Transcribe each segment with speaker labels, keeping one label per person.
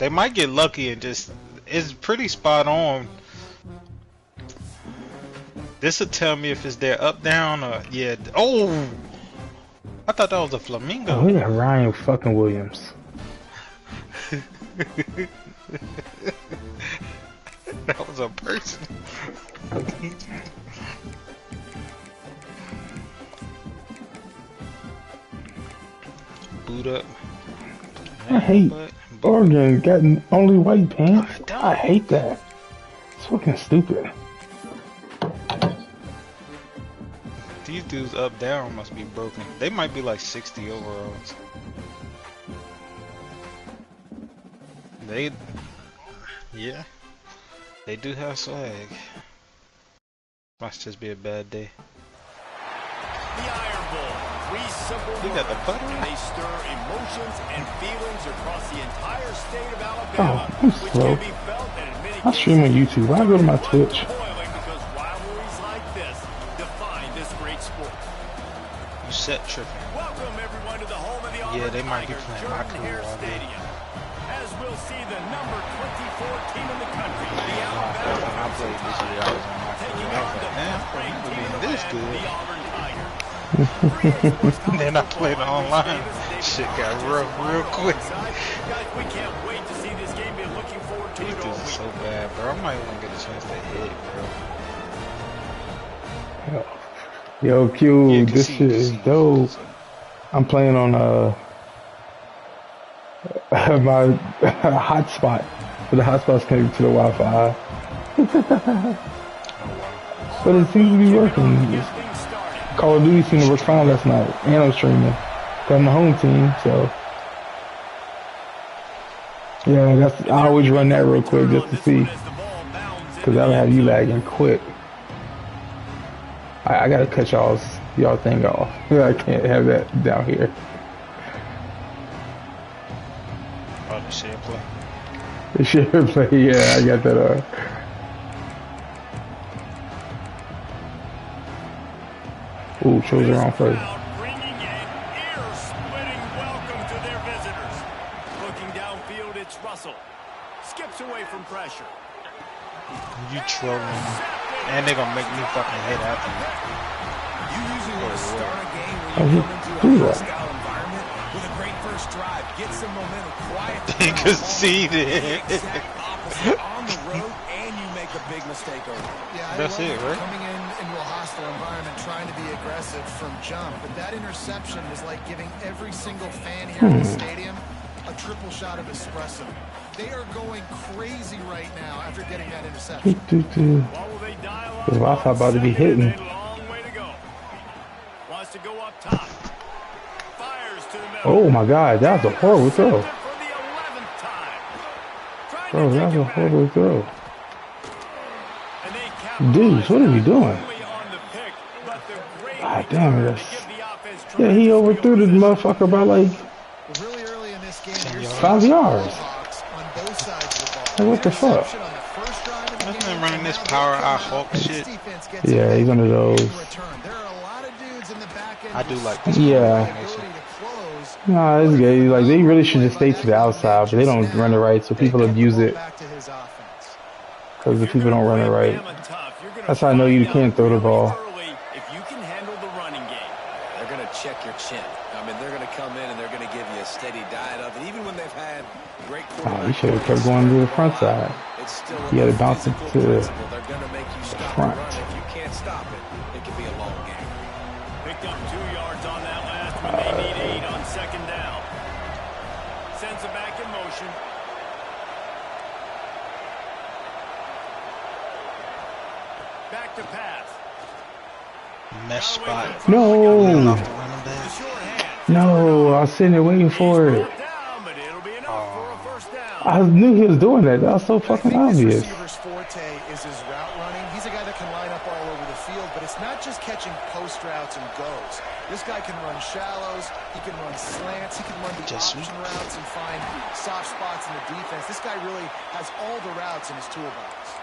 Speaker 1: They might get lucky and just, it's pretty spot on. This will tell me if it's there up, down, or, yeah. Oh! I thought that was a flamingo.
Speaker 2: Oh, we got Ryan fucking Williams.
Speaker 1: That was a person. Boot up.
Speaker 2: I hate Oregon getting only white pants. I hate that. It's fucking stupid.
Speaker 1: These dudes up down must be broken. They might be like 60 overalls. Yeah, they do have swag. Must just be a bad day.
Speaker 3: The Iron Bowl. 3 simple
Speaker 1: You got the
Speaker 3: words,
Speaker 1: butter?
Speaker 3: and they stir emotions and feelings across the entire state of Alabama,
Speaker 2: Oh, I'm
Speaker 3: which
Speaker 2: slow.
Speaker 3: can be felt and in many
Speaker 2: I stream on YouTube. Why go to my Twitch?
Speaker 3: boiling because rivalries like this define this great sport.
Speaker 1: You set tripping.
Speaker 3: Welcome everyone to the home of the Auburn
Speaker 1: Yeah, they might be
Speaker 3: Tigers,
Speaker 1: playing my crew
Speaker 3: Jordan-Hare
Speaker 1: all day.
Speaker 3: Stadium. As we'll see the number 24 team in the country, the
Speaker 1: When I
Speaker 3: Alabama
Speaker 1: played this year, I was on my crew. I was like, damn, bro, you being this good.
Speaker 3: the Auburn Tigers.
Speaker 1: Then I played online. Shit got rough real quick.
Speaker 3: Guys, we can't wait to see this game. Be looking forward to
Speaker 1: These
Speaker 3: it all
Speaker 1: dudes are so
Speaker 3: week.
Speaker 1: bad, bro. I might even get a chance to hit, bro.
Speaker 2: Yo, Q,
Speaker 1: Yeah,
Speaker 2: this shit is dope. I'm playing on my hotspot, but the hotspot's connected to the Wi-Fi. But it seems to be working. Call of Duty seemed to work fine last night, and I'm streaming. Got my home team, so yeah, I always run that real quick just to see, cause that'll have you lagging quick. I gotta cut y'all thing off. I can't have that down here.
Speaker 1: Oh, the share play.
Speaker 2: The share play, yeah, I got that. Ooh, chose the wrong first.
Speaker 3: Bringing an ear-splitting welcome to their visitors. Looking downfield, it's Russell. Skips away from pressure.
Speaker 1: You trolling me. And they're gonna make me fucking hit after you.
Speaker 4: You usually want to start a game
Speaker 2: Oh,
Speaker 4: when
Speaker 2: he
Speaker 4: you come into
Speaker 2: do
Speaker 4: a
Speaker 2: that.
Speaker 4: hostile environment with a great first drive. Get some momentum, quiet the
Speaker 1: They
Speaker 4: crowd,
Speaker 1: conceded.
Speaker 4: the exact opposite on the road, and you make a big mistake over it.
Speaker 5: Yeah,
Speaker 1: That's
Speaker 5: I love
Speaker 1: it, right?
Speaker 5: Coming into a hostile environment, trying to be aggressive from jump, but that interception is like giving every single fan here in the stadium a triple shot of espresso. They are going crazy right now after getting that interception.
Speaker 3: What will they dial up?
Speaker 2: His Wi-Fi about to be hitting.
Speaker 3: A long way to go. Wants to go up top. Fires to the middle.
Speaker 2: Oh my God, that was a horrible throw.
Speaker 3: For the 11th time. Trying
Speaker 2: Bro,
Speaker 3: to
Speaker 2: that was
Speaker 3: take
Speaker 2: a
Speaker 3: it back.
Speaker 2: horrible throw.
Speaker 3: And they capitalize
Speaker 2: Dude, what are we doing?
Speaker 3: only on the pick, but the great
Speaker 2: God damn it.
Speaker 3: return to
Speaker 2: That's...
Speaker 3: give the offense
Speaker 2: Yeah, he
Speaker 3: tremendous
Speaker 2: overthrew
Speaker 3: field
Speaker 2: the
Speaker 3: position.
Speaker 2: motherfucker by like
Speaker 5: Really early in this game, you're seeing
Speaker 2: 5 yards.
Speaker 5: Hawks on both sides of the ball.
Speaker 2: Like, what the fuck?
Speaker 5: Interception on the first drive of the
Speaker 1: Wasn't
Speaker 5: game,
Speaker 1: they running
Speaker 5: and
Speaker 1: this
Speaker 5: now
Speaker 1: power
Speaker 5: they're
Speaker 1: eye
Speaker 5: coming
Speaker 1: Hulk
Speaker 5: out, and
Speaker 1: shit?
Speaker 5: this defense gets
Speaker 2: Yeah,
Speaker 5: it
Speaker 2: he's one of
Speaker 5: in
Speaker 2: those.
Speaker 5: return. There are a lot of dudes in the back end
Speaker 1: I do
Speaker 5: who
Speaker 1: like this.
Speaker 2: Yeah.
Speaker 1: Formation.
Speaker 5: ability to close.
Speaker 2: Nah, it's gay. Like, they really should just stay to the outside, but they don't run it right, so people abuse it
Speaker 5: Back to his offense.
Speaker 2: because the people don't run it right.
Speaker 3: Tough, you're gonna
Speaker 2: That's how I know you
Speaker 3: find
Speaker 2: can't
Speaker 3: out
Speaker 2: throw the
Speaker 3: really
Speaker 2: ball.
Speaker 3: early if you can handle the running game.
Speaker 4: They're going to check your chin. I mean, they're going to come in and they're going to give you a steady diet of it. Even when they've had great
Speaker 2: Oh, you should have kept going to the front side.
Speaker 4: it's still
Speaker 2: You gotta bounce it
Speaker 4: physical
Speaker 2: to the
Speaker 4: principle. They're going to make you stop
Speaker 2: front.
Speaker 4: the run. If you can't stop it, it can be a long game.
Speaker 3: Picked up 2 yards on that last one. They need 8 on second down. Sends it back in motion. Back to pass.
Speaker 1: Mesh spot.
Speaker 2: No,
Speaker 1: Off the running back.
Speaker 2: no, I was sitting there waiting for it.
Speaker 3: Down, but it'll be enough for a first down.
Speaker 2: I knew he was doing that. That was so fucking
Speaker 5: I think
Speaker 2: obvious.
Speaker 5: this receiver's forte is his route running. He's a guy that can line up all over the field, but it's not just catching post routes and goes. This guy can run shallows, he can run slants, he can run the
Speaker 1: Just
Speaker 5: option routes and find soft spots in the defense. This guy really has all the routes in his toolbox.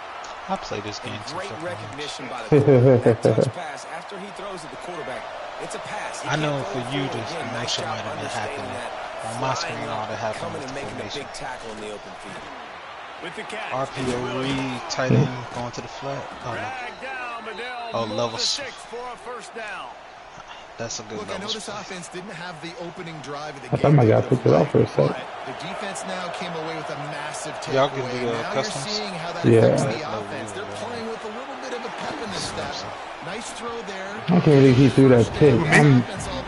Speaker 1: I play this game too
Speaker 4: Great
Speaker 1: fucking much.
Speaker 4: recognition by the quarterback. That touch pass after he throws at the quarterback. It's a pass. He
Speaker 1: I know
Speaker 4: can't
Speaker 1: for
Speaker 4: go
Speaker 1: you
Speaker 4: forward
Speaker 1: this
Speaker 4: again. Nice
Speaker 1: emotion
Speaker 4: job
Speaker 1: might have been
Speaker 4: understanding
Speaker 1: happening
Speaker 4: that
Speaker 1: On my screen, all that happened
Speaker 4: coming
Speaker 1: with
Speaker 4: and
Speaker 1: the
Speaker 4: making a
Speaker 1: formation.
Speaker 4: big tackle in the open field.
Speaker 3: With the catch.
Speaker 1: RPO read, tight end, going to the flat. Oh, no.
Speaker 3: Drag down, but they'll
Speaker 1: Oh,
Speaker 3: move
Speaker 1: level
Speaker 3: the
Speaker 1: s-
Speaker 3: 6 for a first down.
Speaker 1: That's a good
Speaker 5: Look, I know
Speaker 1: level
Speaker 5: this
Speaker 1: split.
Speaker 5: offense didn't have the opening drive of the
Speaker 2: I
Speaker 5: game.
Speaker 2: thought my guy
Speaker 5: to
Speaker 2: picked it off for a
Speaker 5: but
Speaker 2: sec.
Speaker 5: the defense now came away with a massive
Speaker 1: Y'all can
Speaker 5: takeaway.
Speaker 1: do
Speaker 5: Now
Speaker 1: customs?
Speaker 5: you're seeing how that
Speaker 2: Yeah.
Speaker 5: affects the
Speaker 1: No,
Speaker 5: offense. They're
Speaker 1: yeah.
Speaker 5: playing with a little bit of a pep in the step. Nice throw there.
Speaker 2: I can't believe he threw that pick. I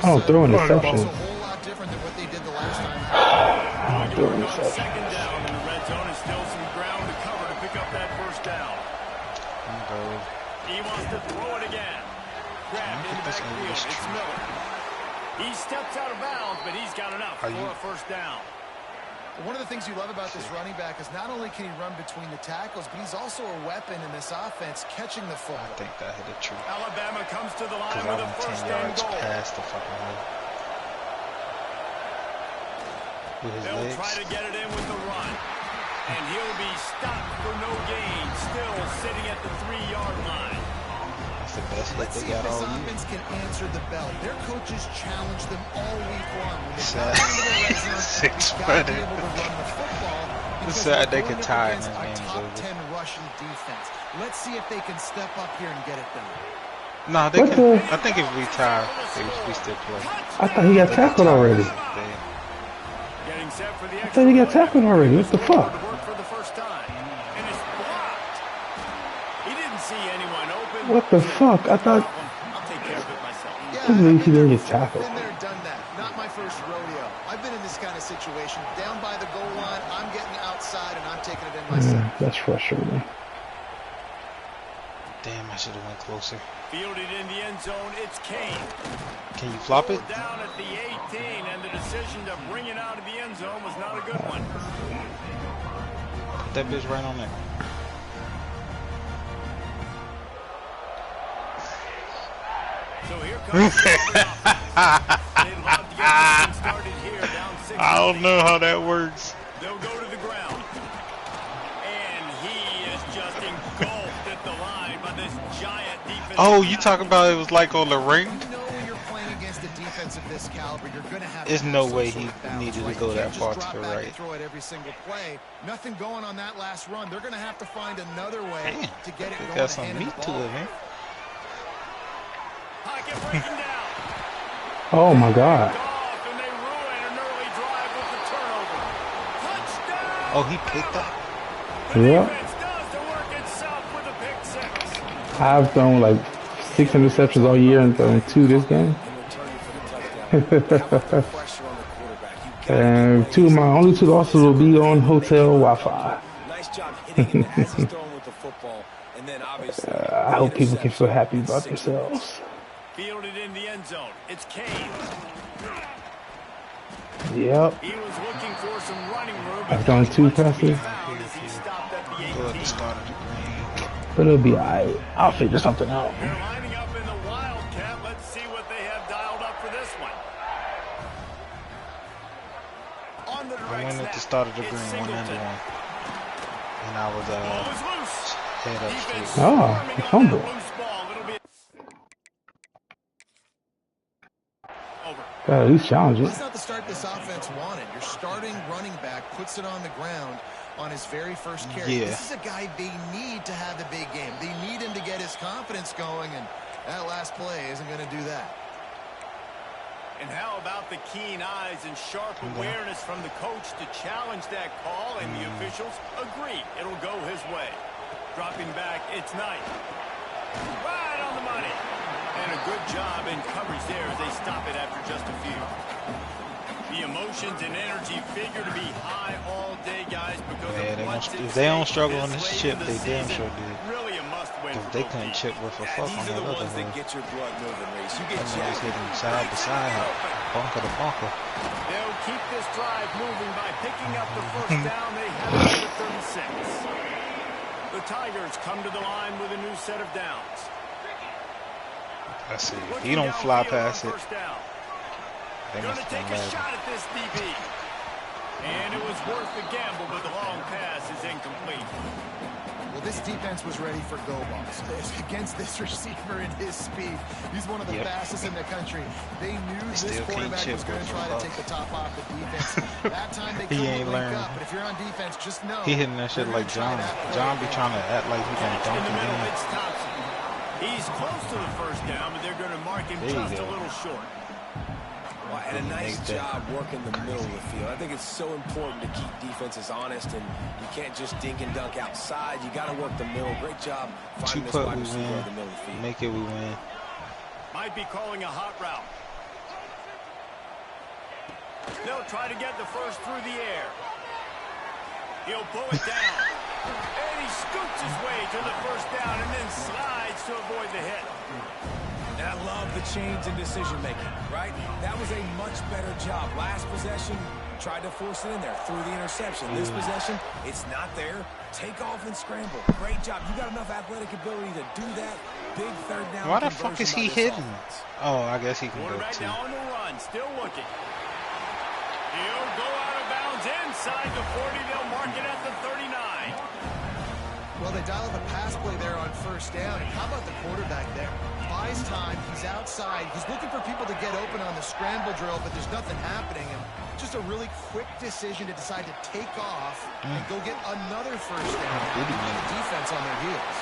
Speaker 2: don't throw
Speaker 5: It's
Speaker 2: interceptions.
Speaker 5: a whole lot different than what they did the last time.
Speaker 2: I don't throw
Speaker 3: On
Speaker 2: interceptions.
Speaker 3: second down in the red zone, and still some ground to cover to pick up that first down. He wants to throw it again. Grabbed in the backfield. It's Miller. He steps out of bounds, but he's got enough for a first down.
Speaker 5: One of the things you love about this running back is not only can he run between the tackles, but he's also a weapon in this offense catching the
Speaker 1: I
Speaker 5: football.
Speaker 1: think that hit a tree.
Speaker 3: Alabama comes to the line
Speaker 1: Because
Speaker 3: with
Speaker 1: I
Speaker 3: a
Speaker 1: went
Speaker 3: first
Speaker 1: 10
Speaker 3: and
Speaker 1: yards
Speaker 3: goal.
Speaker 1: past the fucking hole. With his
Speaker 3: They'll
Speaker 1: legs.
Speaker 3: try to get it in with the run. And he'll be stopped for no gain, still sitting at the 3-yard line.
Speaker 1: That's the best hit
Speaker 5: Let's
Speaker 1: they
Speaker 5: see if
Speaker 1: got
Speaker 5: this
Speaker 1: all year.
Speaker 5: offense can answer the bell. Their coaches challenged them all week long. When they
Speaker 1: Sad.
Speaker 5: got into the red zone,
Speaker 1: Six
Speaker 5: you gotta be
Speaker 1: footed.
Speaker 5: able to run the football.
Speaker 1: It's
Speaker 5: because
Speaker 1: sad
Speaker 5: they're
Speaker 1: they
Speaker 5: going
Speaker 1: could
Speaker 5: up
Speaker 1: tie and
Speaker 5: against
Speaker 1: this
Speaker 5: a
Speaker 1: game's
Speaker 5: top
Speaker 1: over.
Speaker 5: 10 rushing defense. Let's see if they can step up here and get it done.
Speaker 1: No, they
Speaker 2: What
Speaker 1: can.
Speaker 2: the-
Speaker 1: I think if we tie, we still play.
Speaker 2: I thought he got tackled already.
Speaker 1: They,
Speaker 3: Getting set for the
Speaker 2: I thought he got tackled already. What the fuck?
Speaker 3: To work for the first time. And it's blocked. He didn't see anyone open.
Speaker 2: What the fuck? I thought.
Speaker 3: I'll take care of it myself.
Speaker 5: Yeah,
Speaker 2: Couldn't believe
Speaker 5: I've
Speaker 2: he
Speaker 5: been
Speaker 2: didn't
Speaker 5: there
Speaker 2: get
Speaker 5: before.
Speaker 2: tackled.
Speaker 5: Been there, done that. Not my first rodeo. I've been in this kind of situation. Down by the goal line, I'm getting outside and I'm taking it in myself.
Speaker 2: That's frustrating.
Speaker 1: damn, I should have went closer.
Speaker 3: Fielded in the end zone, it's Kane.
Speaker 1: Can you flop it?
Speaker 3: Down at the 18, and the decision to bring it out of the end zone was not a good one.
Speaker 1: Put that bitch right on there.
Speaker 3: So here comes the offense. They'd love to get this thing started here, down 6.
Speaker 1: I don't know how that works.
Speaker 3: They'll go to the ground. And he is just engulfed at the line by this giant defense.
Speaker 1: Oh, you talking about it was like on the ring?
Speaker 5: You know when you're playing against a defense of this caliber, you're going to have
Speaker 1: There's
Speaker 5: to have
Speaker 1: no
Speaker 5: some
Speaker 1: way
Speaker 5: sort
Speaker 1: he
Speaker 5: of balance,
Speaker 1: needed to
Speaker 5: right?
Speaker 1: go
Speaker 5: You
Speaker 1: that
Speaker 5: can't
Speaker 1: far
Speaker 5: just
Speaker 1: to
Speaker 5: drop
Speaker 1: the
Speaker 5: back
Speaker 1: right.
Speaker 5: and throw it every single play. Nothing going on that last run. They're going to have to find another way
Speaker 1: Damn,
Speaker 5: to get it
Speaker 1: it
Speaker 5: going.
Speaker 1: got some
Speaker 5: and hand
Speaker 1: meat
Speaker 5: the
Speaker 1: to
Speaker 5: ball.
Speaker 1: it, man.
Speaker 3: Pocket breaking down.
Speaker 2: Oh my god.
Speaker 3: Off, and they ruin an early drive with the turnover. Touchdown!
Speaker 1: Oh, he picked that?
Speaker 3: The
Speaker 2: Yeah.
Speaker 3: defense does the work itself with a pick 6.
Speaker 2: I've thrown like 6 interceptions all year and thrown 2 this game.
Speaker 4: And return you for the touchdown. How about the pressure on the quarterback? You gotta
Speaker 2: And
Speaker 4: keep
Speaker 2: 2 of my
Speaker 4: playing
Speaker 2: only 2 losses will be on hotel Wi-Fi.
Speaker 4: Nice job hitting him as he's throwing with the football, and then obviously
Speaker 2: I hope people can feel happy about themselves.
Speaker 3: Fielded in the end zone. It's Kane.
Speaker 2: Yep.
Speaker 3: He was looking for some running room.
Speaker 2: I've done 2 passes,
Speaker 3: Found as he stopped at the
Speaker 1: Go at
Speaker 3: 18.
Speaker 1: the start of the green.
Speaker 2: but it'll be alright. I'll figure something out.
Speaker 3: They're lining up in the Wildcat. Let's see what they have dialed up for this one. On the
Speaker 1: I
Speaker 3: direct
Speaker 1: went
Speaker 3: snap,
Speaker 1: at the start of the
Speaker 3: it's
Speaker 1: green, 1
Speaker 3: Singleton.
Speaker 1: under 1. And I was
Speaker 3: Ball is loose.
Speaker 1: head up
Speaker 3: Defense
Speaker 1: straight.
Speaker 2: Oh,
Speaker 3: swarming on
Speaker 2: fumble.
Speaker 3: that loose ball. It'll be over.
Speaker 2: Gotta at least challenge it.
Speaker 5: That's not the start this offense wanted. Your starting running back puts it on the ground on his very first carry.
Speaker 1: Yeah.
Speaker 5: This is a guy they need to have the big game. They need him to get his confidence going, and that last play isn't going to do that.
Speaker 3: And how about the keen eyes and sharp awareness from the coach to challenge that call, and the officials agree it'll go his way. Dropping back, it's Knight. Right on the money. And a good job in coverage there as they stop it after just a few. The emotions and energy figure to be high all day, guys, because
Speaker 1: Yeah,
Speaker 3: of
Speaker 1: they
Speaker 3: what's
Speaker 1: gonna,
Speaker 3: at
Speaker 1: if they don't
Speaker 3: stake
Speaker 1: struggle
Speaker 3: this
Speaker 1: on this
Speaker 3: late
Speaker 1: chip,
Speaker 3: in the
Speaker 1: they damn
Speaker 3: season.
Speaker 1: sure did.
Speaker 3: Really a must-win
Speaker 1: Because
Speaker 3: for
Speaker 1: they
Speaker 3: both
Speaker 1: couldn't
Speaker 3: teams.
Speaker 1: chip worth a fuck
Speaker 4: These
Speaker 1: on
Speaker 4: are
Speaker 1: that
Speaker 4: the
Speaker 1: other
Speaker 4: ones that
Speaker 1: one.
Speaker 4: get your blood moving, Reese. You get
Speaker 1: That man was
Speaker 4: jacked.
Speaker 1: hitting side to side, bunker to bunker.
Speaker 3: They'll keep this drive moving by picking up the first down. They have it at the 36. The Tigers come to the line with a new set of downs.
Speaker 1: Let's see. If
Speaker 3: Looking
Speaker 1: he don't fly
Speaker 3: downfield on
Speaker 1: past it,
Speaker 3: first down.
Speaker 1: they
Speaker 3: Gonna
Speaker 1: must have
Speaker 3: take
Speaker 1: been
Speaker 3: a
Speaker 1: laughing.
Speaker 3: shot at this DB. And it was worth the gamble, but the long pass is incomplete.
Speaker 5: Well, this defense was ready for go balls against this receiver and his speed. He's one of the fastest in the country. They knew this quarterback was going to try to take the top off the defense. That time they couldn't link up, but if you're on defense, just know
Speaker 1: he hitting that shit like John. John be trying to act like he can dunk him in.
Speaker 3: He's close to the first down, but they're going to mark him just a little short.
Speaker 4: Well, and a nice job working the middle of the field. I think it's so important to keep defenses honest, and you can't just dink and dunk outside. You got to work the middle. Great job finding this wide receiver in the middle of the field.
Speaker 1: Make it, we win.
Speaker 3: Might be calling a hot route. They'll try to get the first through the air. He'll pull it down. And he scoots his way to the first down and then slides to avoid the hit.
Speaker 4: And I love the change in decision-making, right? That was a much better job. Last possession, tried to force it in there, threw the interception. This possession, it's not there. Take off and scramble. Great job. You got enough athletic ability to do that. Big third down.
Speaker 1: Why the fuck is he hitting? Oh, I guess he can go
Speaker 3: Quarterback
Speaker 1: too.
Speaker 3: now on the run, still looking. He'll go out of bounds inside the 40. They'll mark it at the 39.
Speaker 5: Well, they dial up a pass play there on first down. And how about the quarterback there? Buys time. He's outside. He's looking for people to get open on the scramble drill, but there's nothing happening. And just a really quick decision to decide to take off and go get another first down. The defense on their heels.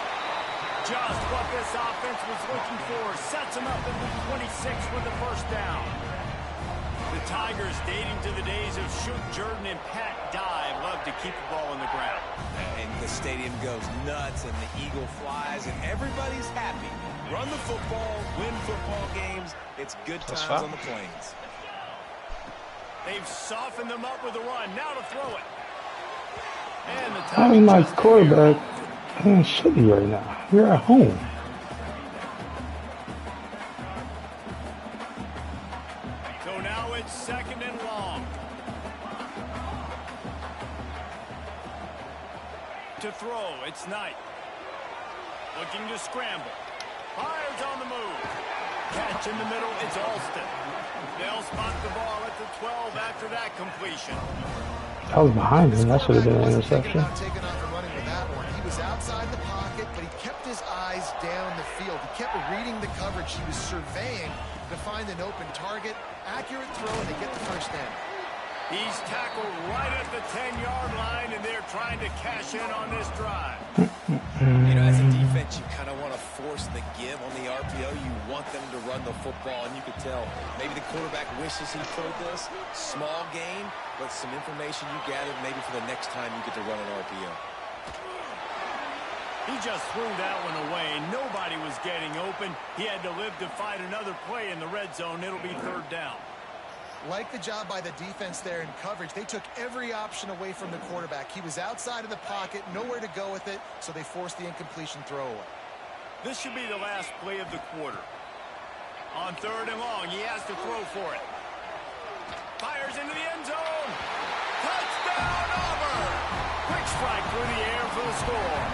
Speaker 3: Just what this offense was looking for. Sets him up at the 26 for the first down. The Tigers, dating to the days of Shoot Jordan and Pat Dye, love to keep the ball on the ground.
Speaker 4: And the stadium goes nuts, and the eagle flies, and everybody's happy. Run the football, win football games. It's good times on the plains.
Speaker 3: They've softened them up with a run. Now to throw it. And the
Speaker 2: I mean, my quarterback ain't shitty right now. You're at home.
Speaker 3: So now it's second and long. To throw, it's Knight. Looking to scramble. Fires on the move. Catch in the middle, it's Alston. They'll spot the ball at the 12 after that completion.
Speaker 2: I was behind him. That should have been an interception.
Speaker 5: Taking off and running with that one. He was outside the pocket, but he kept his eyes down the field. He kept reading the coverage. He was surveying to find an open target. Accurate throw, and they get the first down.
Speaker 3: He's tackled right at the 10-yard line, and they're trying to cash in on this drive.
Speaker 4: You know, as a defense, you kind of want to force the give on the RPO. You want them to run the football, and you could tell maybe the quarterback wishes he pulled this. Small gain, but some information you gathered maybe for the next time you get to run an RPO.
Speaker 3: He just threw that one away. Nobody was getting open. He had to live to fight another play in the red zone. It'll be third down.
Speaker 5: Like the job by the defense there in coverage. They took every option away from the quarterback. He was outside of the pocket, nowhere to go with it, so they forced the incompletion throwaway.
Speaker 3: This should be the last play of the quarter. On third and long, he has to throw for it. Fires into the end zone. Touchdown, Auburn! Quick strike through the air for the score.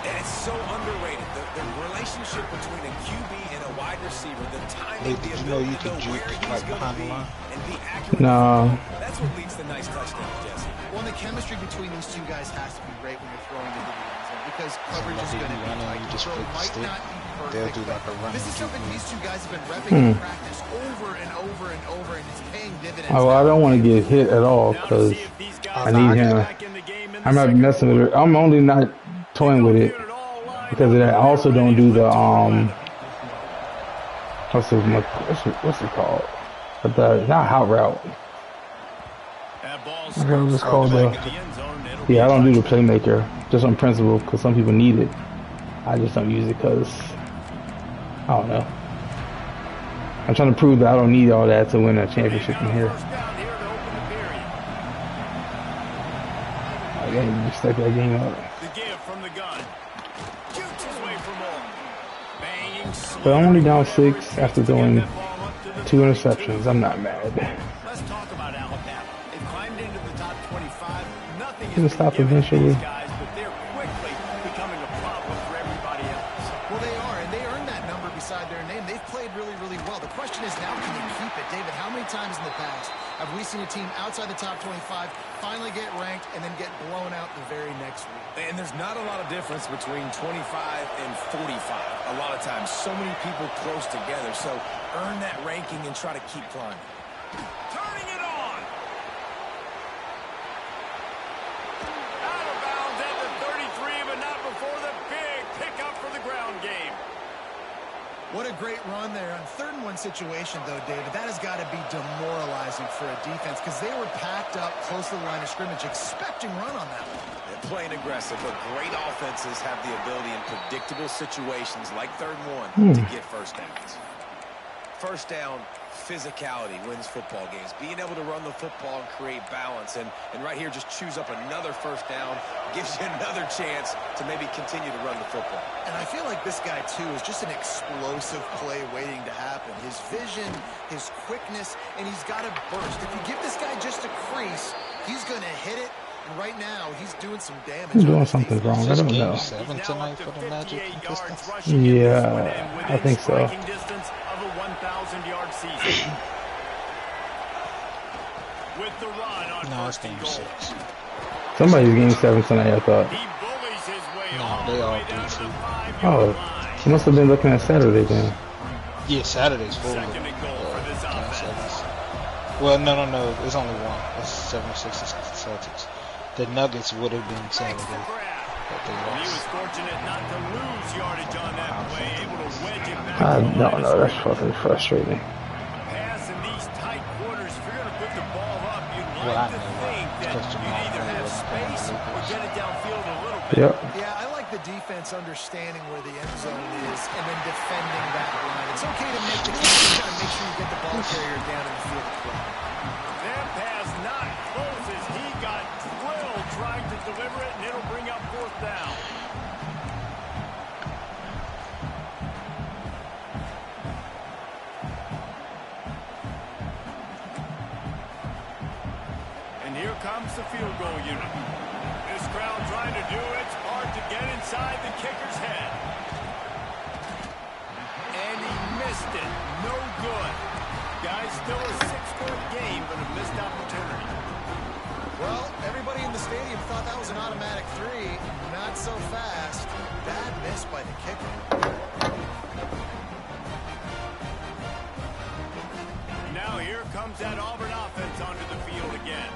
Speaker 4: And it's so underrated. The relationship between a QB and a wide receiver, the timing,
Speaker 1: Did
Speaker 4: the
Speaker 1: you know
Speaker 4: ability
Speaker 1: you
Speaker 4: to
Speaker 1: could
Speaker 4: know
Speaker 1: juke
Speaker 4: where he's
Speaker 1: like
Speaker 4: going to
Speaker 1: behind the
Speaker 4: be
Speaker 1: line?
Speaker 4: and be accurate.
Speaker 2: No.
Speaker 4: That's what leads to nice touchdowns, Jesse.
Speaker 5: Well, the chemistry between these two guys has to be great when you're throwing into the end zone because coverage is going to be tight.
Speaker 1: You
Speaker 5: The
Speaker 1: just
Speaker 5: throw
Speaker 1: flip the
Speaker 5: might
Speaker 1: stick.
Speaker 5: not be
Speaker 1: They'll
Speaker 5: perfect,
Speaker 1: do like a run
Speaker 5: this is
Speaker 1: and
Speaker 5: something
Speaker 1: keep
Speaker 5: these two guys have been repping in practice over and over and over, and it's paying dividends.
Speaker 2: Oh, I don't want to get hit at all because I need him. I'm not messing with it. I'm only not toying with it because I also don't do the what's it called? But the not hot route. It's called yeah, I don't do the playmaker just on principle because some people need it. I just don't use it because I don't know. I'm trying to prove that I don't need all that to win a championship in here. I gotta step that game up.
Speaker 3: The give from the gun. Shoots his way for more. Banging.
Speaker 2: But I'm only down 6 after throwing 2 interceptions. I'm not mad.
Speaker 3: Let's talk about Alabama. They've climbed into the top 25. Nothing
Speaker 2: Gonna
Speaker 3: is
Speaker 2: stop
Speaker 3: given to
Speaker 2: eventually.
Speaker 3: these guys, but they're quickly becoming a problem for everybody else.
Speaker 5: Well, they are, and they earned that number beside their name. They've played really, really well. The question is now, can they keep it? David, how many times in the past have we seen a team outside the top 25 finally get ranked and then get blown out the very next week?
Speaker 4: And there's not a lot of difference between 25 and 45. A lot of times, so many people close together. So earn that ranking and try to keep climbing.
Speaker 3: Turning it on. Out of bounds at the 33, but not before the big pickup for the ground game.
Speaker 5: What a great run there. On 3rd and 1 situation, though, David, that has got to be demoralizing for a defense because they were packed up close to the line of scrimmage, expecting run on that one.
Speaker 4: They're playing aggressive, but great offenses have the ability in predictable situations like 3rd and 1 to get first downs. First down, physicality wins football games. Being able to run the football and create balance. And right here, just choose up another first down, gives you another chance to maybe continue to run the football.
Speaker 5: And I feel like this guy, too, is just an explosive play waiting to happen. His vision, his quickness, and he's got to burst. If you give this guy just a crease, he's going to hit it. And right now, he's doing some damage.
Speaker 2: He's doing something wrong. I don't know.
Speaker 1: 7 tonight for the Magic.
Speaker 2: Yeah, I think so.
Speaker 3: With the run on
Speaker 1: No, it's
Speaker 3: first and
Speaker 1: game
Speaker 3: goal.
Speaker 1: 6.
Speaker 2: Somebody's game 7 tonight, I thought.
Speaker 3: He bullies his way
Speaker 1: No,
Speaker 3: all
Speaker 1: they
Speaker 3: the
Speaker 1: all
Speaker 3: way down
Speaker 1: do
Speaker 3: to the
Speaker 1: too.
Speaker 3: 5-yard
Speaker 2: Oh,
Speaker 3: line.
Speaker 2: he must have been looking at Saturday then.
Speaker 1: Yeah, Saturday's full.
Speaker 3: 2nd and goal for this offense.
Speaker 1: Well, no. It's only one. It's 76 Celtics. The Nuggets would have been Saturday,
Speaker 3: Makes the grab.
Speaker 1: but they
Speaker 3: He was
Speaker 1: lost.
Speaker 3: fortunate not to lose yardage on that play, able to wedge it back.
Speaker 2: I
Speaker 3: to the line
Speaker 2: don't
Speaker 3: of
Speaker 2: know. That's
Speaker 3: scrimmage.
Speaker 2: fucking frustrating.
Speaker 3: Pass in these tight quarters. If you're going to put the ball up, you'd
Speaker 1: Well,
Speaker 3: like
Speaker 1: I
Speaker 3: to
Speaker 1: know
Speaker 3: think that
Speaker 1: because
Speaker 3: you
Speaker 1: Jamal
Speaker 3: either
Speaker 1: Murray
Speaker 3: have
Speaker 1: wasn't playing
Speaker 3: space
Speaker 1: the
Speaker 3: or
Speaker 1: Lakers.
Speaker 3: get it downfield a little bit.
Speaker 2: Yep.
Speaker 5: Yeah, I like the defense understanding where the end zone is and then defending that line. It's okay to make the catch. You got to make sure you get the ball carrier down in the field of play.
Speaker 3: That pass not close as he got drilled trying to deliver it, and it'll bring up 4th down. And here comes the field goal unit. This crowd trying to do its part to get inside the kicker's head. And he missed it. No good. Guys, still a 6-point game, but a missed opportunity.
Speaker 5: Well, everybody in the stadium thought that was an automatic 3. Not so fast. Bad miss by the kicker.
Speaker 3: Now here comes that Auburn offense onto the field again.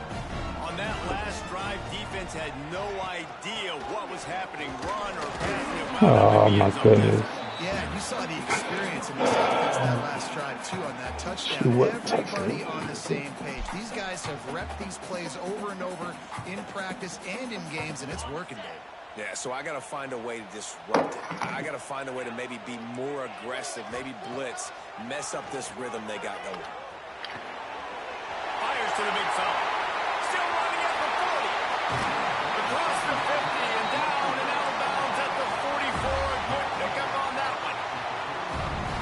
Speaker 3: On that last drive, defense had no idea what was happening, run or pass.
Speaker 2: Oh, my goodness.
Speaker 5: Yeah, you saw the experience in this offense that last drive, too, on that touchdown. Everybody on the same page. These guys have repped these plays over and over in practice and in games, and it's working, Dave.
Speaker 4: Yeah, so I got to find a way to disrupt it. I got to find a way to maybe be more aggressive, maybe blitz, mess up this rhythm they got going.
Speaker 3: Fires to the big fella. Still running at the 40. Across the 50 and down and out of bounds at the 44. Good pickup on that one.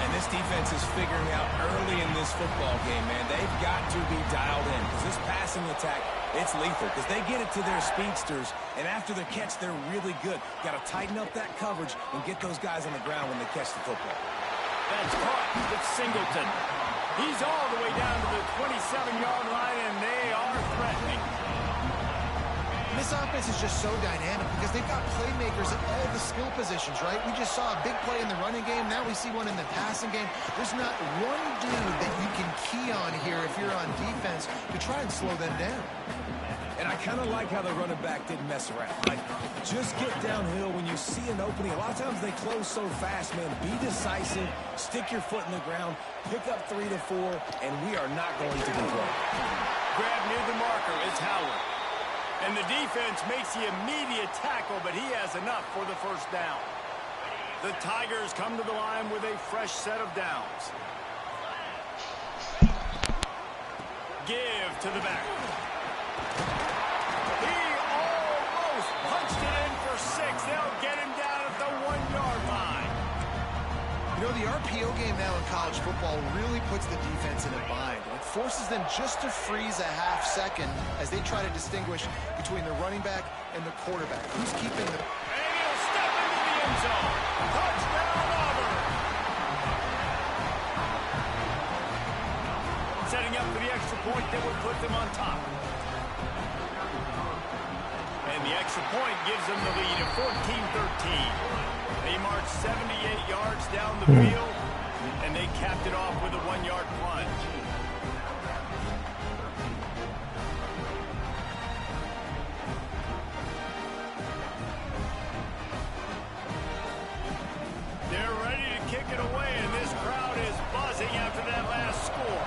Speaker 4: And this defense is figuring out early in this football game, man. They've got to be dialed in because this passing attack, it's lethal because they get it to their speedsters, and after the catch, they're really good. Got to tighten up that coverage and get those guys on the ground when they catch the football.
Speaker 3: That's caught. It's Singleton. He's all the way down to the 27-yard line, and they are threatening.
Speaker 5: This offense is just so dynamic because they've got playmakers at all the skill positions, right? We just saw a big play in the running game. Now we see one in the passing game. There's not one dude that you can key on here if you're on defense to try and slow them down.
Speaker 4: And I kind of like how the running back didn't mess around. Like, just get downhill when you see an opening. A lot of times they close so fast, man. Be decisive, stick your foot in the ground, pick up 3 to 4, and we are not going to control.
Speaker 3: Grab near the marker is Howard. And the defense makes the immediate tackle, but he has enough for the first down. The Tigers come to the line with a fresh set of downs. Give to the back. He almost punched it in for 6. They'll get him down at the 1-yard line.
Speaker 5: You know, the RPO game now in college football really puts the defense in a bind. It forces them just to freeze a half second as they try to distinguish between the running back and the quarterback. Who's keeping the...
Speaker 3: And he'll step into the end zone. Touchdown, Auburn. setting up for the extra point that would put them on top. And the extra point gives them the lead at 14-13. They marched 78 yards down the field, and they capped it off with a 1-yard plunge. They're ready to kick it away, and this crowd is buzzing after that last score.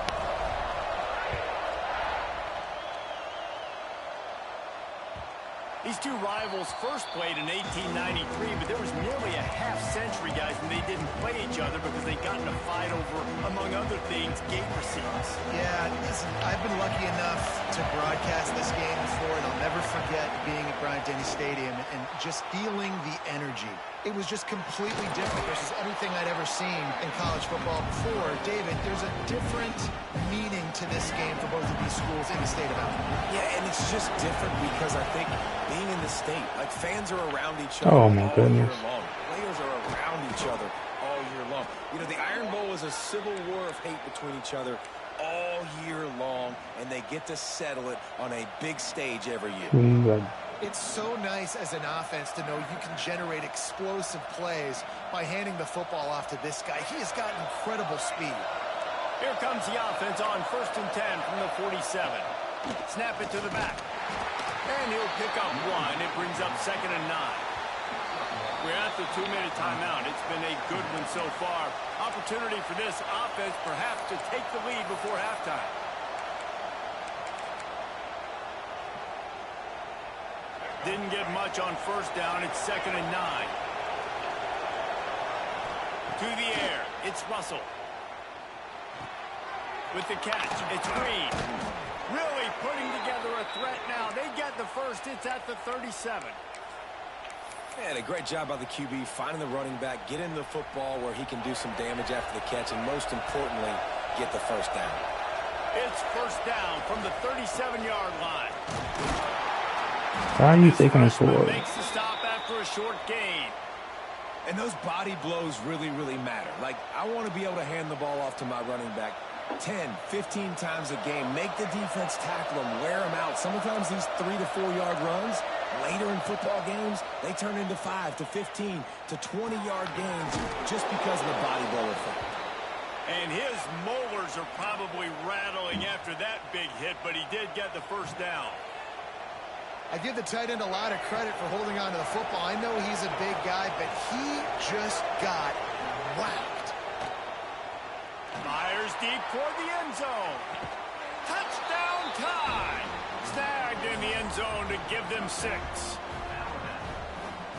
Speaker 3: These two rivals first played in 1893, but there was nearly a half-century, guys, when they didn't play each other because they got in a fight over, among other things, gate receipts.
Speaker 5: Yeah, listen, I've been lucky enough to broadcast this game before, and I'll never forget being at Bryant-Denny Stadium and just feeling the energy. It was just completely different versus anything I'd ever seen in college football before. David, there's a different meaning to this game for both of these schools in the state of Alabama.
Speaker 4: Yeah, and it's just different because I think being in the state, like fans are around each other
Speaker 2: Oh my
Speaker 4: all
Speaker 2: goodness.
Speaker 4: year long. Players are around each other all year long. You know, the Iron Bowl is a civil war of hate between each other all year long, and they get to settle it on a big stage every year.
Speaker 5: It's so nice as an offense to know you can generate explosive plays by handing the football off to this guy. He has got incredible speed.
Speaker 3: Here comes the offense on 1st and 10 from the 47. Snap it to the back. And he'll pick up 1. It brings up 2nd and 9. We're at the 2-minute timeout. It's been a good one so far. Opportunity for this offense perhaps to take the lead before halftime. Didn't get much on 1st down. It's 2nd and 9. To the air. It's Russell. With the catch, it's Green. Really putting together a threat now. They get the first. It's at the 37.
Speaker 4: And a great job by the QB finding the running back, getting the football where he can do some damage after the catch, and most importantly, get the first down.
Speaker 3: It's 1st down from the 37-yard line.
Speaker 2: Why are you taking us forward?
Speaker 3: Makes the stop after a short gain.
Speaker 4: And those body blows really, really matter. Like, I want to be able to hand the ball off to my running back 10, 15 times a game. Make the defense tackle them, wear them out. Sometimes these 3 to 4 yard runs, later in football games, they turn into 5 to 15 to 20-yard gains just because of the body blow effect.
Speaker 3: And his molars are probably rattling after that big hit, but he did get the first down.
Speaker 5: I give the tight end a lot of credit for holding on to the football. I know he's a big guy, but he just got whacked.
Speaker 3: Fires deep toward the end zone. Touchdown time. Snagged in the end zone to give them 6.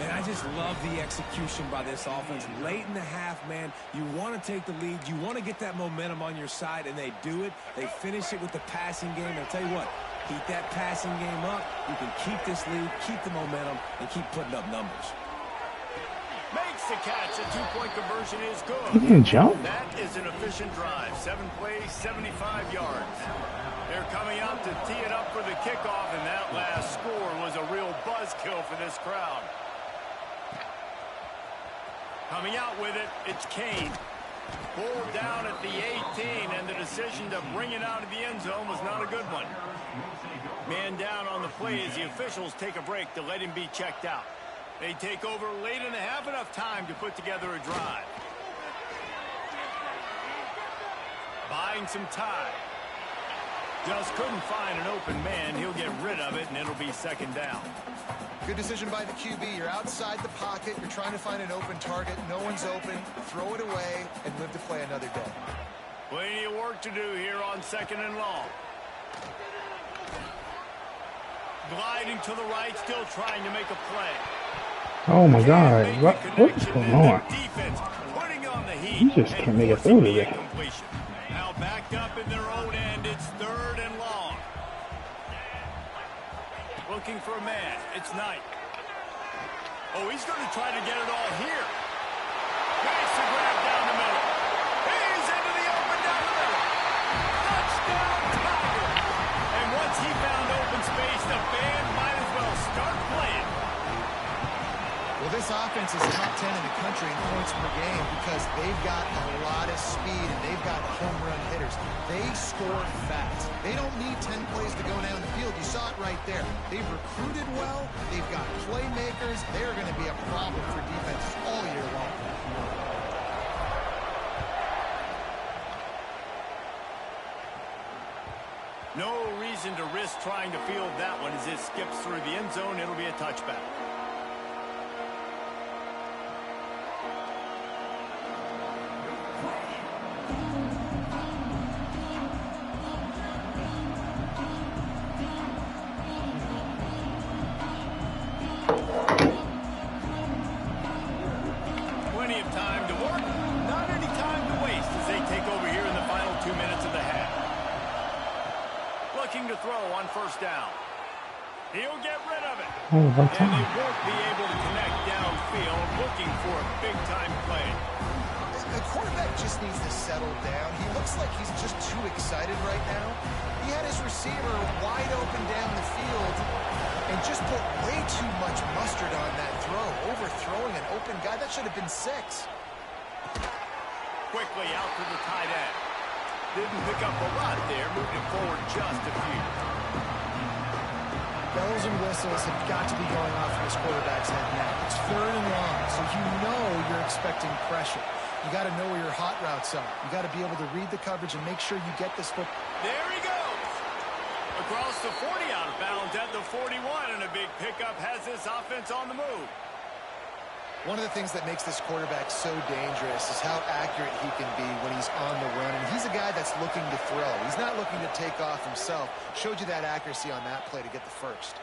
Speaker 4: And I just love the execution by this offense. Late in the half, man, you want to take the lead. You want to get that momentum on your side, and they do it. They finish it with the passing game. And I'll tell you what, keep that passing game up. You can keep this lead, keep the momentum, and keep putting up numbers.
Speaker 3: Makes the catch. A 2-point conversion is good.
Speaker 2: He didn't jump.
Speaker 3: That is an efficient drive. 7 plays, 75 yards. They're coming out to tee it up for the kickoff, and that last score was a real buzzkill for this crowd. Coming out with it, it's Kane. Pulled down at the 18, and the decision to bring it out of the end zone was not a good one. Man down on the play as the officials take a break to let him be checked out. They take over late in the half, enough time to put together a drive. Buying some time. Just couldn't find an open man. He'll get rid of it, and it'll be 2nd down.
Speaker 5: Good decision by the QB. You're outside the pocket. You're trying to find an open target. No one's open. Throw it away and live to play another day.
Speaker 3: Plenty of work to do here on 2nd and long. Gliding to the right, still trying to make a play.
Speaker 2: Oh my God, what's going on?
Speaker 3: Defense putting on the heat.
Speaker 2: You just can't make it through today.
Speaker 3: Now backed up in their own end, it's 3rd and long. Looking for a man, it's Knight. Oh, he's going to try to get it all here. Nice to grab down the middle. He's into the open down the middle. Touchdown, Tiger. And once he found open space, the band might as well start playing.
Speaker 5: Well, this offense is top 10 in the country in points per game because they've got a lot of speed and they've got home run hitters. They score fast. They don't need 10 plays to go down the field. You saw it right there. They've recruited well. They've got playmakers. They're going to be a problem for defenses all year long.
Speaker 3: No reason to risk trying to field that one as it skips through the end zone. It'll be a touchback. Plenty of time to work. Not any time to waste as they take over here in the final 2 minutes of the half. Looking to throw on first down. He'll get rid of it. And they won't be able to connect downfield, looking for a big-time play.
Speaker 5: The quarterback just needs to settle down. He looks like he's just too excited right now. He had his receiver wide open down the field and just put way too much mustard on that throw, overthrowing an open guy. That should have been 6.
Speaker 3: Quickly out to the tight end. Didn't pick up a lot there, moved it forward just a few.
Speaker 5: Bells and whistles have got to be going off in this quarterback's head now. It's 3rd and long, so you know you're expecting pressure. You got to know where your hot routes are. You got to be able to read the coverage and make sure you get this foot.
Speaker 3: There he goes. Across the 40, out of bounds at the 41, and a big pickup has this offense on the move.
Speaker 5: One of the things that makes this quarterback so dangerous is how accurate he can be when he's on the run. And he's a guy that's looking to throw. He's not looking to take off himself. Showed you that accuracy on that play to get the first.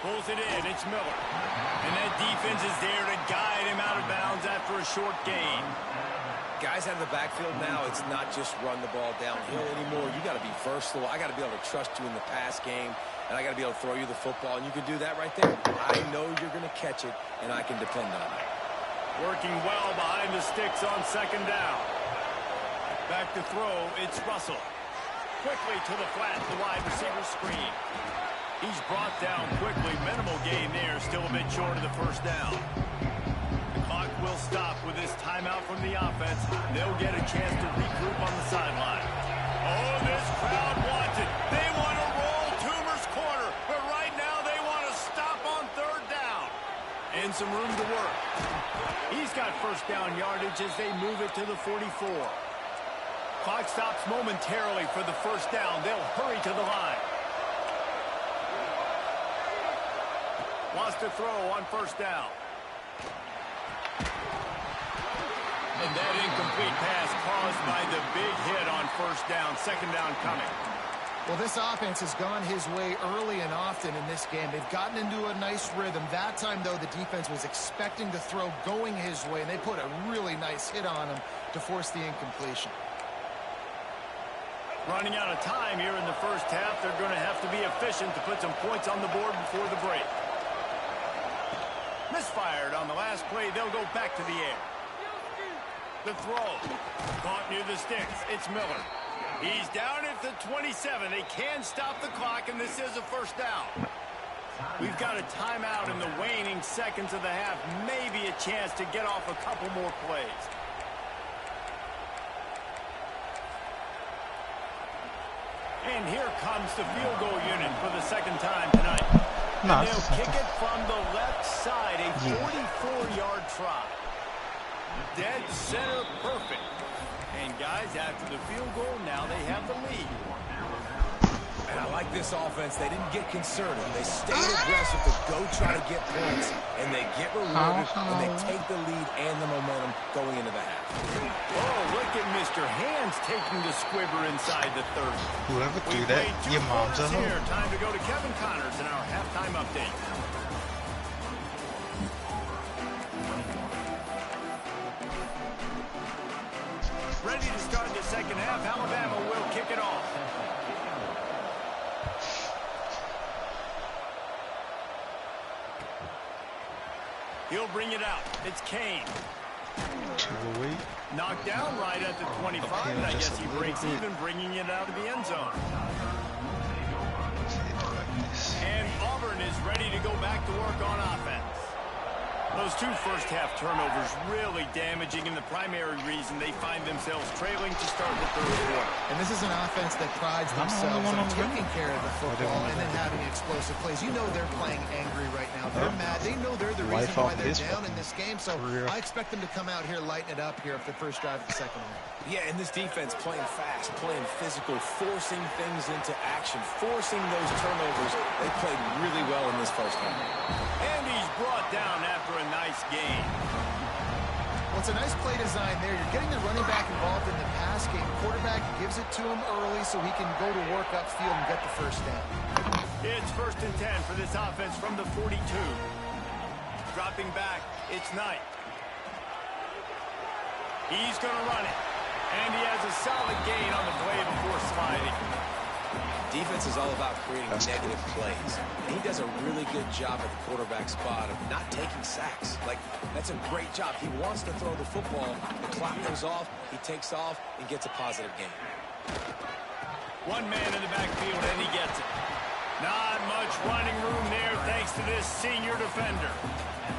Speaker 3: Pulls it in. It's Miller. And that defense is there to guide him out of bounds after a short gain.
Speaker 4: Guys out of the backfield now, it's not just run the ball downhill anymore. You got to be versatile. I got to be able to trust you in the pass game, and I got to be able to throw you the football, and you can do that right there. I know you're going to catch it, and I can depend on it.
Speaker 3: Working well behind the sticks on second down. Back to throw, it's Russell. Quickly to the flat, the wide receiver screen. He's brought down quickly. Minimal gain there, still a bit short of the first down. Will stop with this timeout from the offense. They'll get a chance to regroup on the sideline. Oh, this crowd wants it. They want to roll Toomer's corner, but right now they want to stop on 3rd down. And some room to work. He's got first down yardage as they move it to the 44. Clock stops momentarily for the first down. They'll hurry to the line. Wants to throw on first down. And that incomplete pass caused by the big hit on first down. Second down coming.
Speaker 5: Well, this offense has gone his way early and often in this game. They've gotten into a nice rhythm. That time, though, the defense was expecting to throw going his way, and they put a really nice hit on him to force the incompletion.
Speaker 3: Running out of time here in the first half. They're going to have to be efficient to put some points on the board before the break. Misfired on the last play. They'll go back to the air. The throw. Caught near the sticks. It's Miller. He's down at the 27. They can stop the clock, and this is a first down. We've got a timeout in the waning seconds of the half. Maybe a chance to get off a couple more plays. And here comes the field goal unit for the second time tonight. And they'll kick it from the left side. A 44-yard try. Dead center perfect. And guys, after the field goal, now they have the lead.
Speaker 4: And I like this offense. They didn't get concerted. They stayed aggressive to go try to get points. And they get rewarded when they take the lead and the momentum going into the half.
Speaker 3: Oh, look at Mr. Hands taking the squibber inside the 30.
Speaker 1: Whoever threw that, your mom's a hoe.
Speaker 3: Here. Time to go to Kevin Connors in our halftime update. Ready to start the second half. Alabama will kick it off. He'll bring it out. It's Kane. Knocked down right at the 25, and I guess he breaks even, bringing it out of the end zone. And Auburn is ready to go back to work on offense. Those two first-half turnovers really damaging, and the primary reason they find themselves trailing to start the third quarter.
Speaker 5: And this is an offense that prides themselves on taking care of the football and then having explosive plays. You know they're playing angry right now. They're mad. They know they're the reason why they're down in this game. So I expect them to come out here, lighten it up here after the first drive of the second half.
Speaker 4: Yeah, and this defense playing fast, playing physical, forcing things into action, forcing those turnovers. They played really well in this first half.
Speaker 3: And he's brought down after a nice gain.
Speaker 5: Well, it's a nice play design there. You're getting the running back involved in the pass game. Quarterback gives it to him early so he can go to work upfield and get the first down.
Speaker 3: It's 1st and 10 for this offense from the 42. Dropping back, it's Knight. He's going to run it. And he has a solid gain on the play before sliding.
Speaker 4: Defense is all about creating negative plays. And he does a really good job at the quarterback spot of not taking sacks. Like, that's a great job. He wants to throw the football. The clock goes off. He takes off and gets a positive gain.
Speaker 3: One man in the backfield, and he gets it. Not much running room there thanks to this senior defender.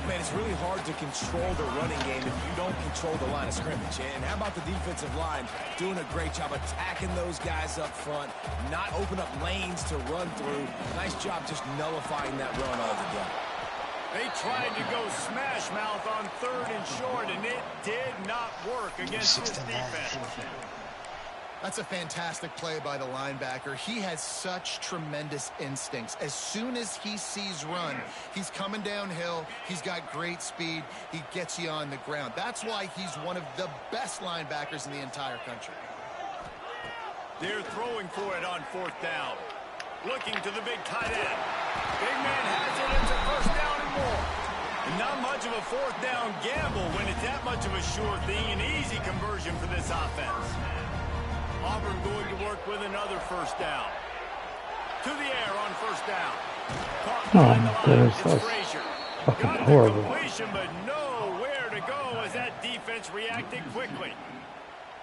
Speaker 4: Man, it's really hard to control the running game if you don't control the line of scrimmage. And how about the defensive line doing a great job attacking those guys up front, not open up lanes to run through. Nice job just nullifying that run altogether.
Speaker 3: They tried to go smash mouth on 3rd and short, and it did not work against this defense.
Speaker 5: That's a fantastic play by the linebacker. He has such tremendous instincts. As soon as he sees run, he's coming downhill. He's got great speed. He gets you on the ground. That's why he's one of the best linebackers in the entire country.
Speaker 3: They're throwing for it on 4th down. Looking to the big tight end. Big man has it. It's a 1st down and more. And not much of a 4th down gamble when it's that much of a sure thing. An easy conversion for this offense. Auburn going to work with another 1st down. To the air on 1st down. Caught behind the line. It's Frazier. Got the completion, but nowhere to go as that defense reacted quickly.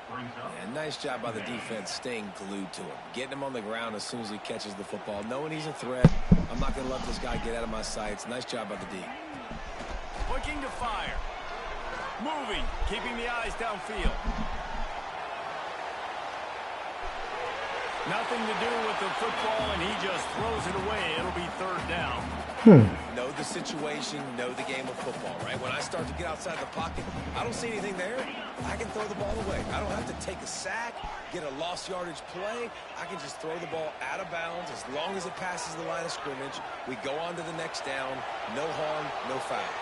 Speaker 4: Yeah, nice job by the defense staying glued to him. Getting him on the ground as soon as he catches the football. Knowing he's a threat. I'm not going to let this guy get out of my sights. Nice job by the D.
Speaker 3: Looking to fire. Moving. Keeping the eyes downfield. Nothing to do with the football, and he just throws it away. It'll be 3rd down.
Speaker 4: Know the situation, know the game of football, right? When I start to get outside the pocket, I don't see anything there. I can throw the ball away. I don't have to take a sack, get a lost yardage play. I can just throw the ball out of bounds as long as it passes the line of scrimmage. We go on to the next down. No harm, no foul.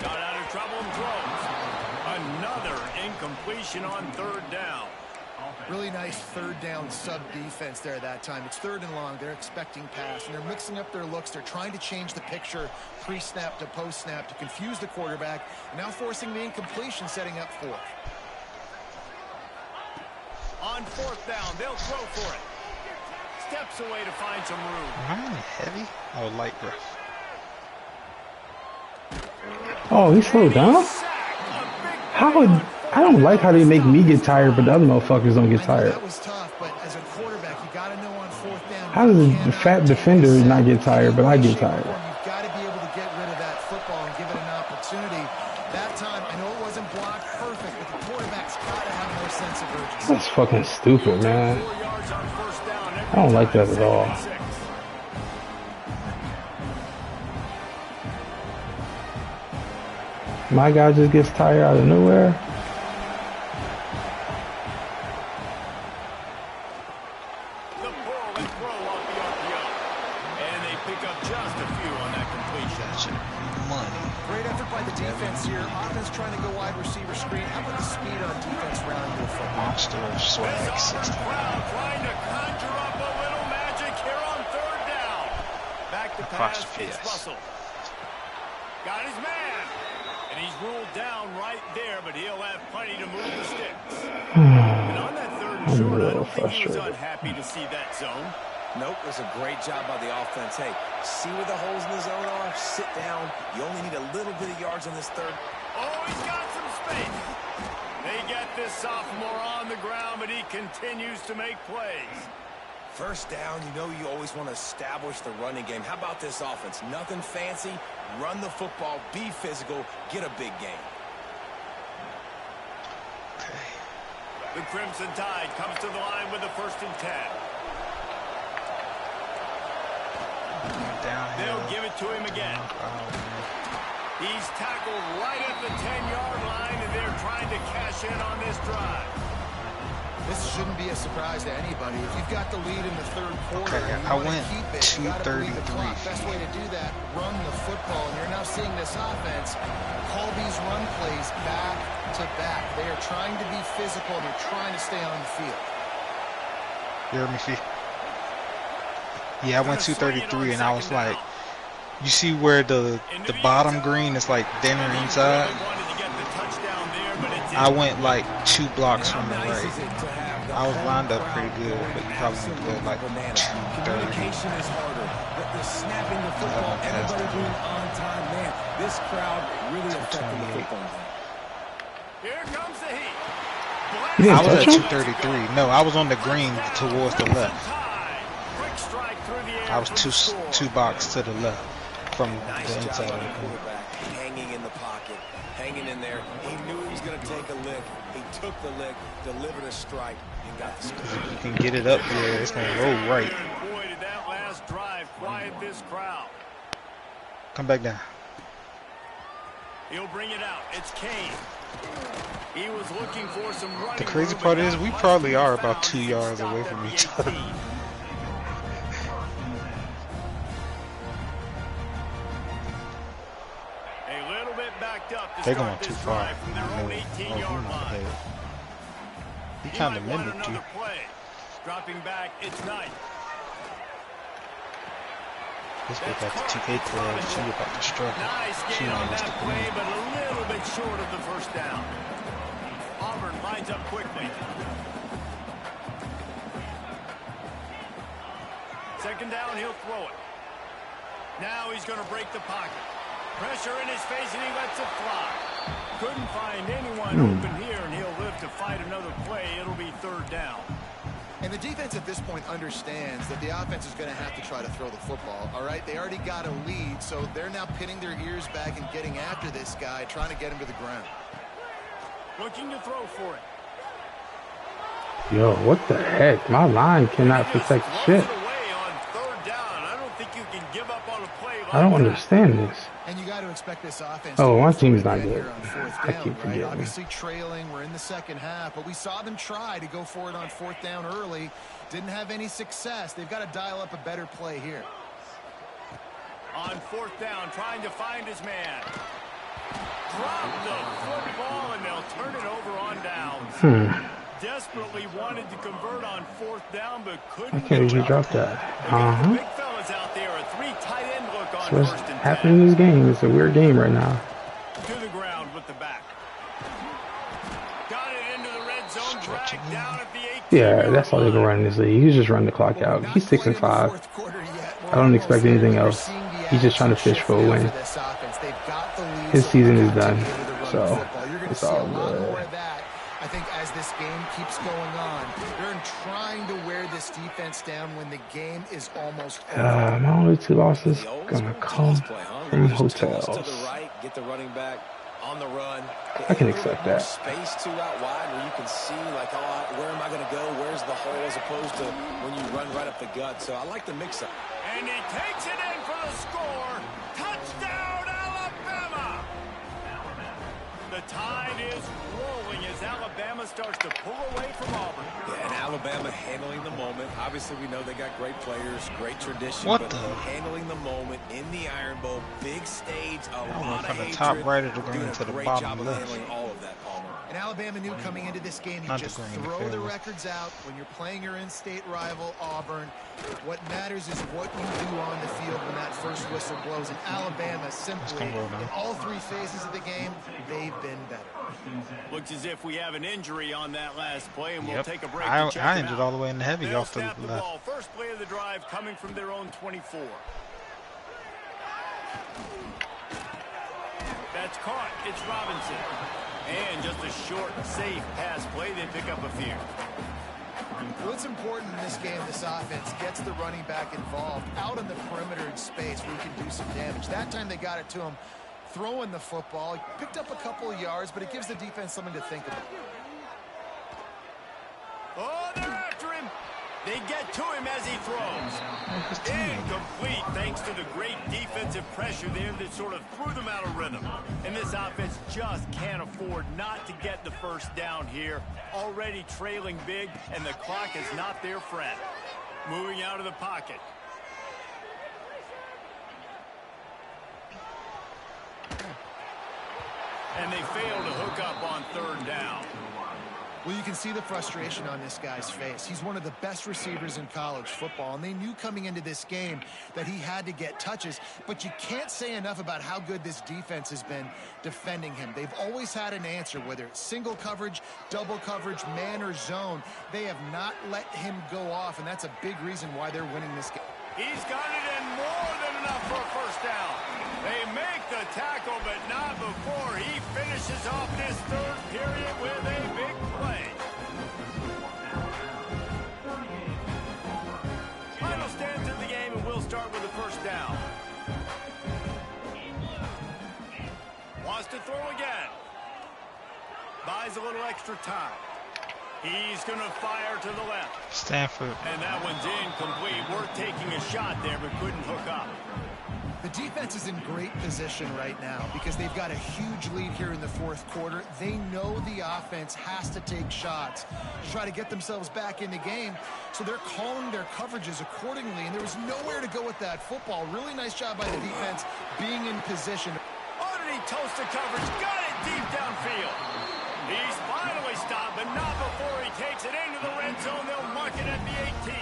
Speaker 3: Got out of trouble and throws. Another incompletion on 3rd down.
Speaker 5: Really nice 3rd down sub-defense there that time. It's 3rd and long. They're expecting pass, and they're mixing up their looks. They're trying to change the picture pre-snap to post-snap to confuse the quarterback, and now forcing the incompletion, setting up 4th.
Speaker 3: On 4th down, they'll throw for it. Steps away to find some room.
Speaker 1: Am I heavy or light rough?
Speaker 2: Oh, he slowed down? How would... I don't like how they make me get tired, but the other motherfuckers don't get tired.
Speaker 5: That was tough, but as a quarterback, you got to know on 4th down.
Speaker 2: How does the fat defender not get tired, but I get tired?
Speaker 5: You've got to be able to get rid of that football and give it an opportunity. That time, I know it wasn't blocked perfect, but the quarterback's got to have more sense of urgency.
Speaker 2: That's fucking stupid, man. I don't like that at all. My guy just gets tired out of nowhere.
Speaker 3: Got his man, and he's ruled down right there, but he'll have plenty to move the sticks. And on that 3rd and short, I don't think he was unhappy to see that zone.
Speaker 4: Nope, it was a great job by the offense. Hey, see where the holes in the zone are? Sit down. You only need a little bit of yards on this 3rd.
Speaker 3: Oh, he's got some space. They get this sophomore on the ground, but he continues to make plays.
Speaker 4: First down, you know you always want to establish the running game. How about this offense? Nothing fancy. Run the football, be physical, get a big gain.
Speaker 3: The Crimson Tide comes to the line with the 1st and 10. They'll give it to him again. He's tackled right at the 10-yard line, and they're trying to cash in on this drive.
Speaker 5: This shouldn't be a surprise to anybody. If you've got the lead in the 3rd quarter,
Speaker 1: okay,
Speaker 5: you
Speaker 1: I
Speaker 5: want
Speaker 1: went
Speaker 5: to keep it. You got to bleed the
Speaker 1: 233
Speaker 5: clock. Best way to do that, run the football. And you're now seeing this offense call these run plays back to back. They are trying to be physical, and they're trying to stay on the field.
Speaker 1: You heard me, Fee? Yeah, I went 233, and I was like, you see where the bottom green is like dinner inside? I went like 2 blocks from the right. I was lined up pretty good, but you probably need to go like 230.
Speaker 4: Communication is harder. The snapping the football, everybody being on time, man. This crowd really affecting the football game.
Speaker 3: Here comes the heat.
Speaker 1: I was at 233. No, I was on the green towards the left. I was two box to the left from the inside of the
Speaker 4: quarterback, hanging in the pocket, hanging in there. He knew he was going to take a lick. He took the lick, delivered a strike, and got the score.
Speaker 1: If you can get it up there, it's going to roll right.
Speaker 3: Boy, did that last drive quiet this crowd.
Speaker 1: Come back down.
Speaker 3: He'll bring it out. It's Kane. He was looking for some running.
Speaker 1: The crazy part is we probably are about 2 yards away from each other. They're going too far. He kind of mimicked you.
Speaker 3: Dropping back, it's Knight.
Speaker 1: This boy got the 2K club. She about to struggle.
Speaker 3: Nice
Speaker 1: She
Speaker 3: gain on
Speaker 1: wants
Speaker 3: that
Speaker 1: to
Speaker 3: play,
Speaker 1: win.
Speaker 3: but a little bit short of the 1st down. Auburn lines up quickly. 2nd down, he'll throw it. Now he's going to break the pocket. Pressure in his face, and he lets it fly. Couldn't find anyone open here, and he'll live to fight another play. It'll be 3rd down.
Speaker 5: And the defense at this point understands that the offense is going to have to try to throw the football, all right? They already got a lead, so they're now pinning their ears back and getting after this guy, trying to get him to the ground.
Speaker 3: Looking to throw for it.
Speaker 2: Yo, what the heck? My line cannot protect shit. I don't understand this.
Speaker 5: And you got to expect this offense.
Speaker 2: Oh, my team's not good. I
Speaker 5: Down,
Speaker 2: keep
Speaker 5: right?
Speaker 2: forgetting.
Speaker 5: Obviously trailing. We're in the 2nd half, but we saw them try to go for it on 4th down early. Didn't have any success. They've got to dial up a better play here.
Speaker 3: On 4th down, trying to find his man. Drop the football, and they'll turn it over on downs. Desperately wanted to convert on 4th down, but couldn't.
Speaker 2: Okay, you dropped that.
Speaker 3: Big fellas out there, a 3 tight end look on
Speaker 2: So what's
Speaker 3: 1st and 10.
Speaker 2: happening in this game? It's a weird game right now.
Speaker 3: To the ground with the back. Got it into the red zone, dragged down at the 18.
Speaker 2: Yeah, that's all they can run in this league. He's just running the clock out. He's 6-5. I don't expect anything else. He's just trying to fish for a win. His season is done, so it's all good.
Speaker 5: I think as this game keeps going on, they're trying to wear this defense down when the game is almost over.
Speaker 2: My only 2 losses gonna come from hotels.
Speaker 4: To the right, get the running back on the run.
Speaker 2: I can accept that.
Speaker 4: Space too out wide where you can see like, oh, where am I going to go? Where's the hole? As opposed to when you run right up the gut. So I like the mix-up.
Speaker 3: And he takes it in for the score. Touchdown, Alabama! The tide is rolling as Alabama starts to pull away from Auburn.
Speaker 4: Yeah, and Alabama handling the moment. Obviously, we know they got great players, great tradition.
Speaker 1: What
Speaker 4: but
Speaker 1: the?
Speaker 4: handling the moment in the Iron Bowl, big stage, a
Speaker 1: I
Speaker 4: lot
Speaker 1: went
Speaker 4: of
Speaker 1: from the
Speaker 4: hatred.
Speaker 1: top right of the green
Speaker 4: Doing a
Speaker 1: to the
Speaker 4: great
Speaker 1: bottom
Speaker 4: job of
Speaker 1: left.
Speaker 4: handling all of that, Palmer.
Speaker 5: And Alabama knew coming into this game, you
Speaker 1: Not the
Speaker 5: just
Speaker 1: green, the
Speaker 5: throw the
Speaker 1: fairway.
Speaker 5: records out when you're playing your in-state rival, Auburn. What matters is what you do on the field when that first whistle blows. And Alabama simply,
Speaker 1: gonna roll now.
Speaker 5: in all 3 phases of the game, they've been better.
Speaker 3: Looks as if we have an injury on that last play, and we'll
Speaker 1: Yep.
Speaker 3: take a break.
Speaker 1: I
Speaker 3: to check
Speaker 1: injured
Speaker 3: it
Speaker 1: all
Speaker 3: out.
Speaker 1: the way in the heavy
Speaker 3: They'll
Speaker 1: off the
Speaker 3: snap the
Speaker 1: left.
Speaker 3: ball. First play of the drive coming from their own 24. That's caught. It's Robinson. And just a short, safe pass play. They pick up a few.
Speaker 5: What's important in this game, this offense gets the running back involved out on the perimeter in space where he can do some damage. That time they got it to him throwing the football. He picked up a couple of yards, but it gives the defense something to think about.
Speaker 3: Oh, they're after him. They get to him as he throws. Incomplete thanks to the great defensive pressure there that sort of threw them out of rhythm. And this offense just can't afford not to get the first down here. Already trailing big, and the clock is not their friend. Moving out of the pocket. And they fail to hook up on third down.
Speaker 5: Well, you can see the frustration on this guy's face. He's one of the best receivers in college football, and they knew coming into this game that he had to get touches, but you can't say enough about how good this defense has been defending him. They've always had an answer, whether it's single coverage, double coverage, man or zone. They have not let him go off, and that's a big reason why they're winning this game.
Speaker 3: He's got it in more than enough for a first down. They make the tackle, but not before he finishes off this third period with a big play. Final stands of the game, and we'll start with the first down. Wants to throw again. Buys a little extra time. He's going to fire to the left.
Speaker 1: Stanford.
Speaker 3: And that one's incomplete. Worth taking a shot there, but couldn't hook up.
Speaker 5: The defense is in great position right now because they've got a huge lead here in the fourth quarter. They know the offense has to take shots to try to get themselves back in the game, so they're calling their coverages accordingly, and there was nowhere to go with that football. Really nice job by the defense being in position.
Speaker 3: Underneath toasted coverage, got it deep downfield. He's finally stopped, but not before he takes it into the red zone. They'll mark it at the 18.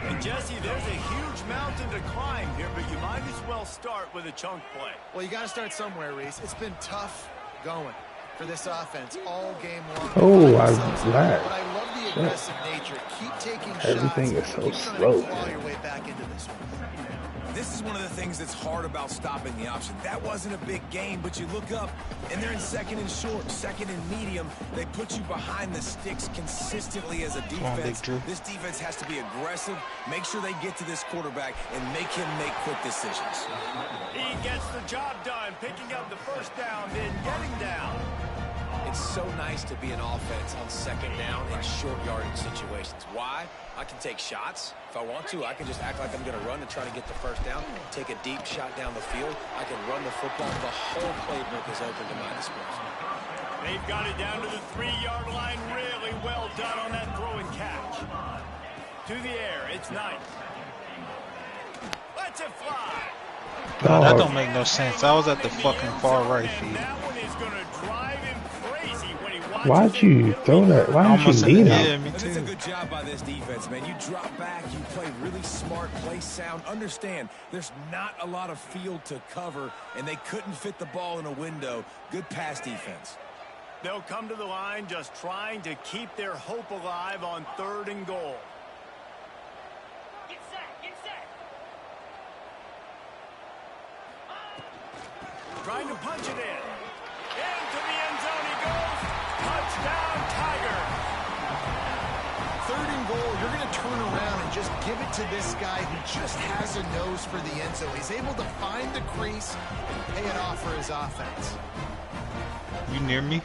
Speaker 3: And Jesse, there's a huge mountain to climb here, but you might as well start with a chunk play.
Speaker 5: Well, you got to start somewhere, Reese. It's been tough going for this offense all game long.
Speaker 2: Oh, I'm glad.
Speaker 5: But I love the aggressive nature. Keep taking
Speaker 2: Everything
Speaker 5: shots.
Speaker 2: is so
Speaker 5: Keep trying
Speaker 2: slow.
Speaker 5: to claw your way back into this one.
Speaker 4: This is one of the things that's hard about stopping the option. That wasn't a big game, but you look up, and they're in second and short, second and medium. They put you behind the sticks consistently as a defense. This defense has to be aggressive, make sure they get to this quarterback, and make him make quick decisions.
Speaker 3: He gets the job done, picking up the first down, then getting down.
Speaker 4: It's so nice to be an offense on second down in short yardage situations. Why? I can take shots. If I want to, I can just act like I'm going to run and try to get the first down, take a deep shot down the field. I can run the football. The whole playbook is open to my disposal.
Speaker 3: They've got it down to the 3-yard line. Really well done on that throw and catch. To the air, it's Knight. Lets it fly.
Speaker 1: No, that don't make no sense. I was at the fucking far right feed.
Speaker 3: That one is going to drive him crazy when he watches.
Speaker 2: Why'd you throw that? Why didn't you lead
Speaker 1: Yeah,
Speaker 2: him?
Speaker 1: me
Speaker 4: It's a
Speaker 1: too.
Speaker 4: good job by this defense, man. You drop back, you play really smart, play sound. Understand, there's not a lot of field to cover, and they couldn't fit the ball in a window. Good pass defense.
Speaker 3: They'll come to the line just trying to keep their hope alive on 3rd and goal.
Speaker 6: Get set, get set.
Speaker 3: Trying to punch it in. Into the end zone he goes. Touchdown, Tiger.
Speaker 5: 3rd and goal, you're going to turn around and just give it to this guy who just has a nose for the end zone. He's able to find the crease and pay it off for his offense.
Speaker 1: You near me?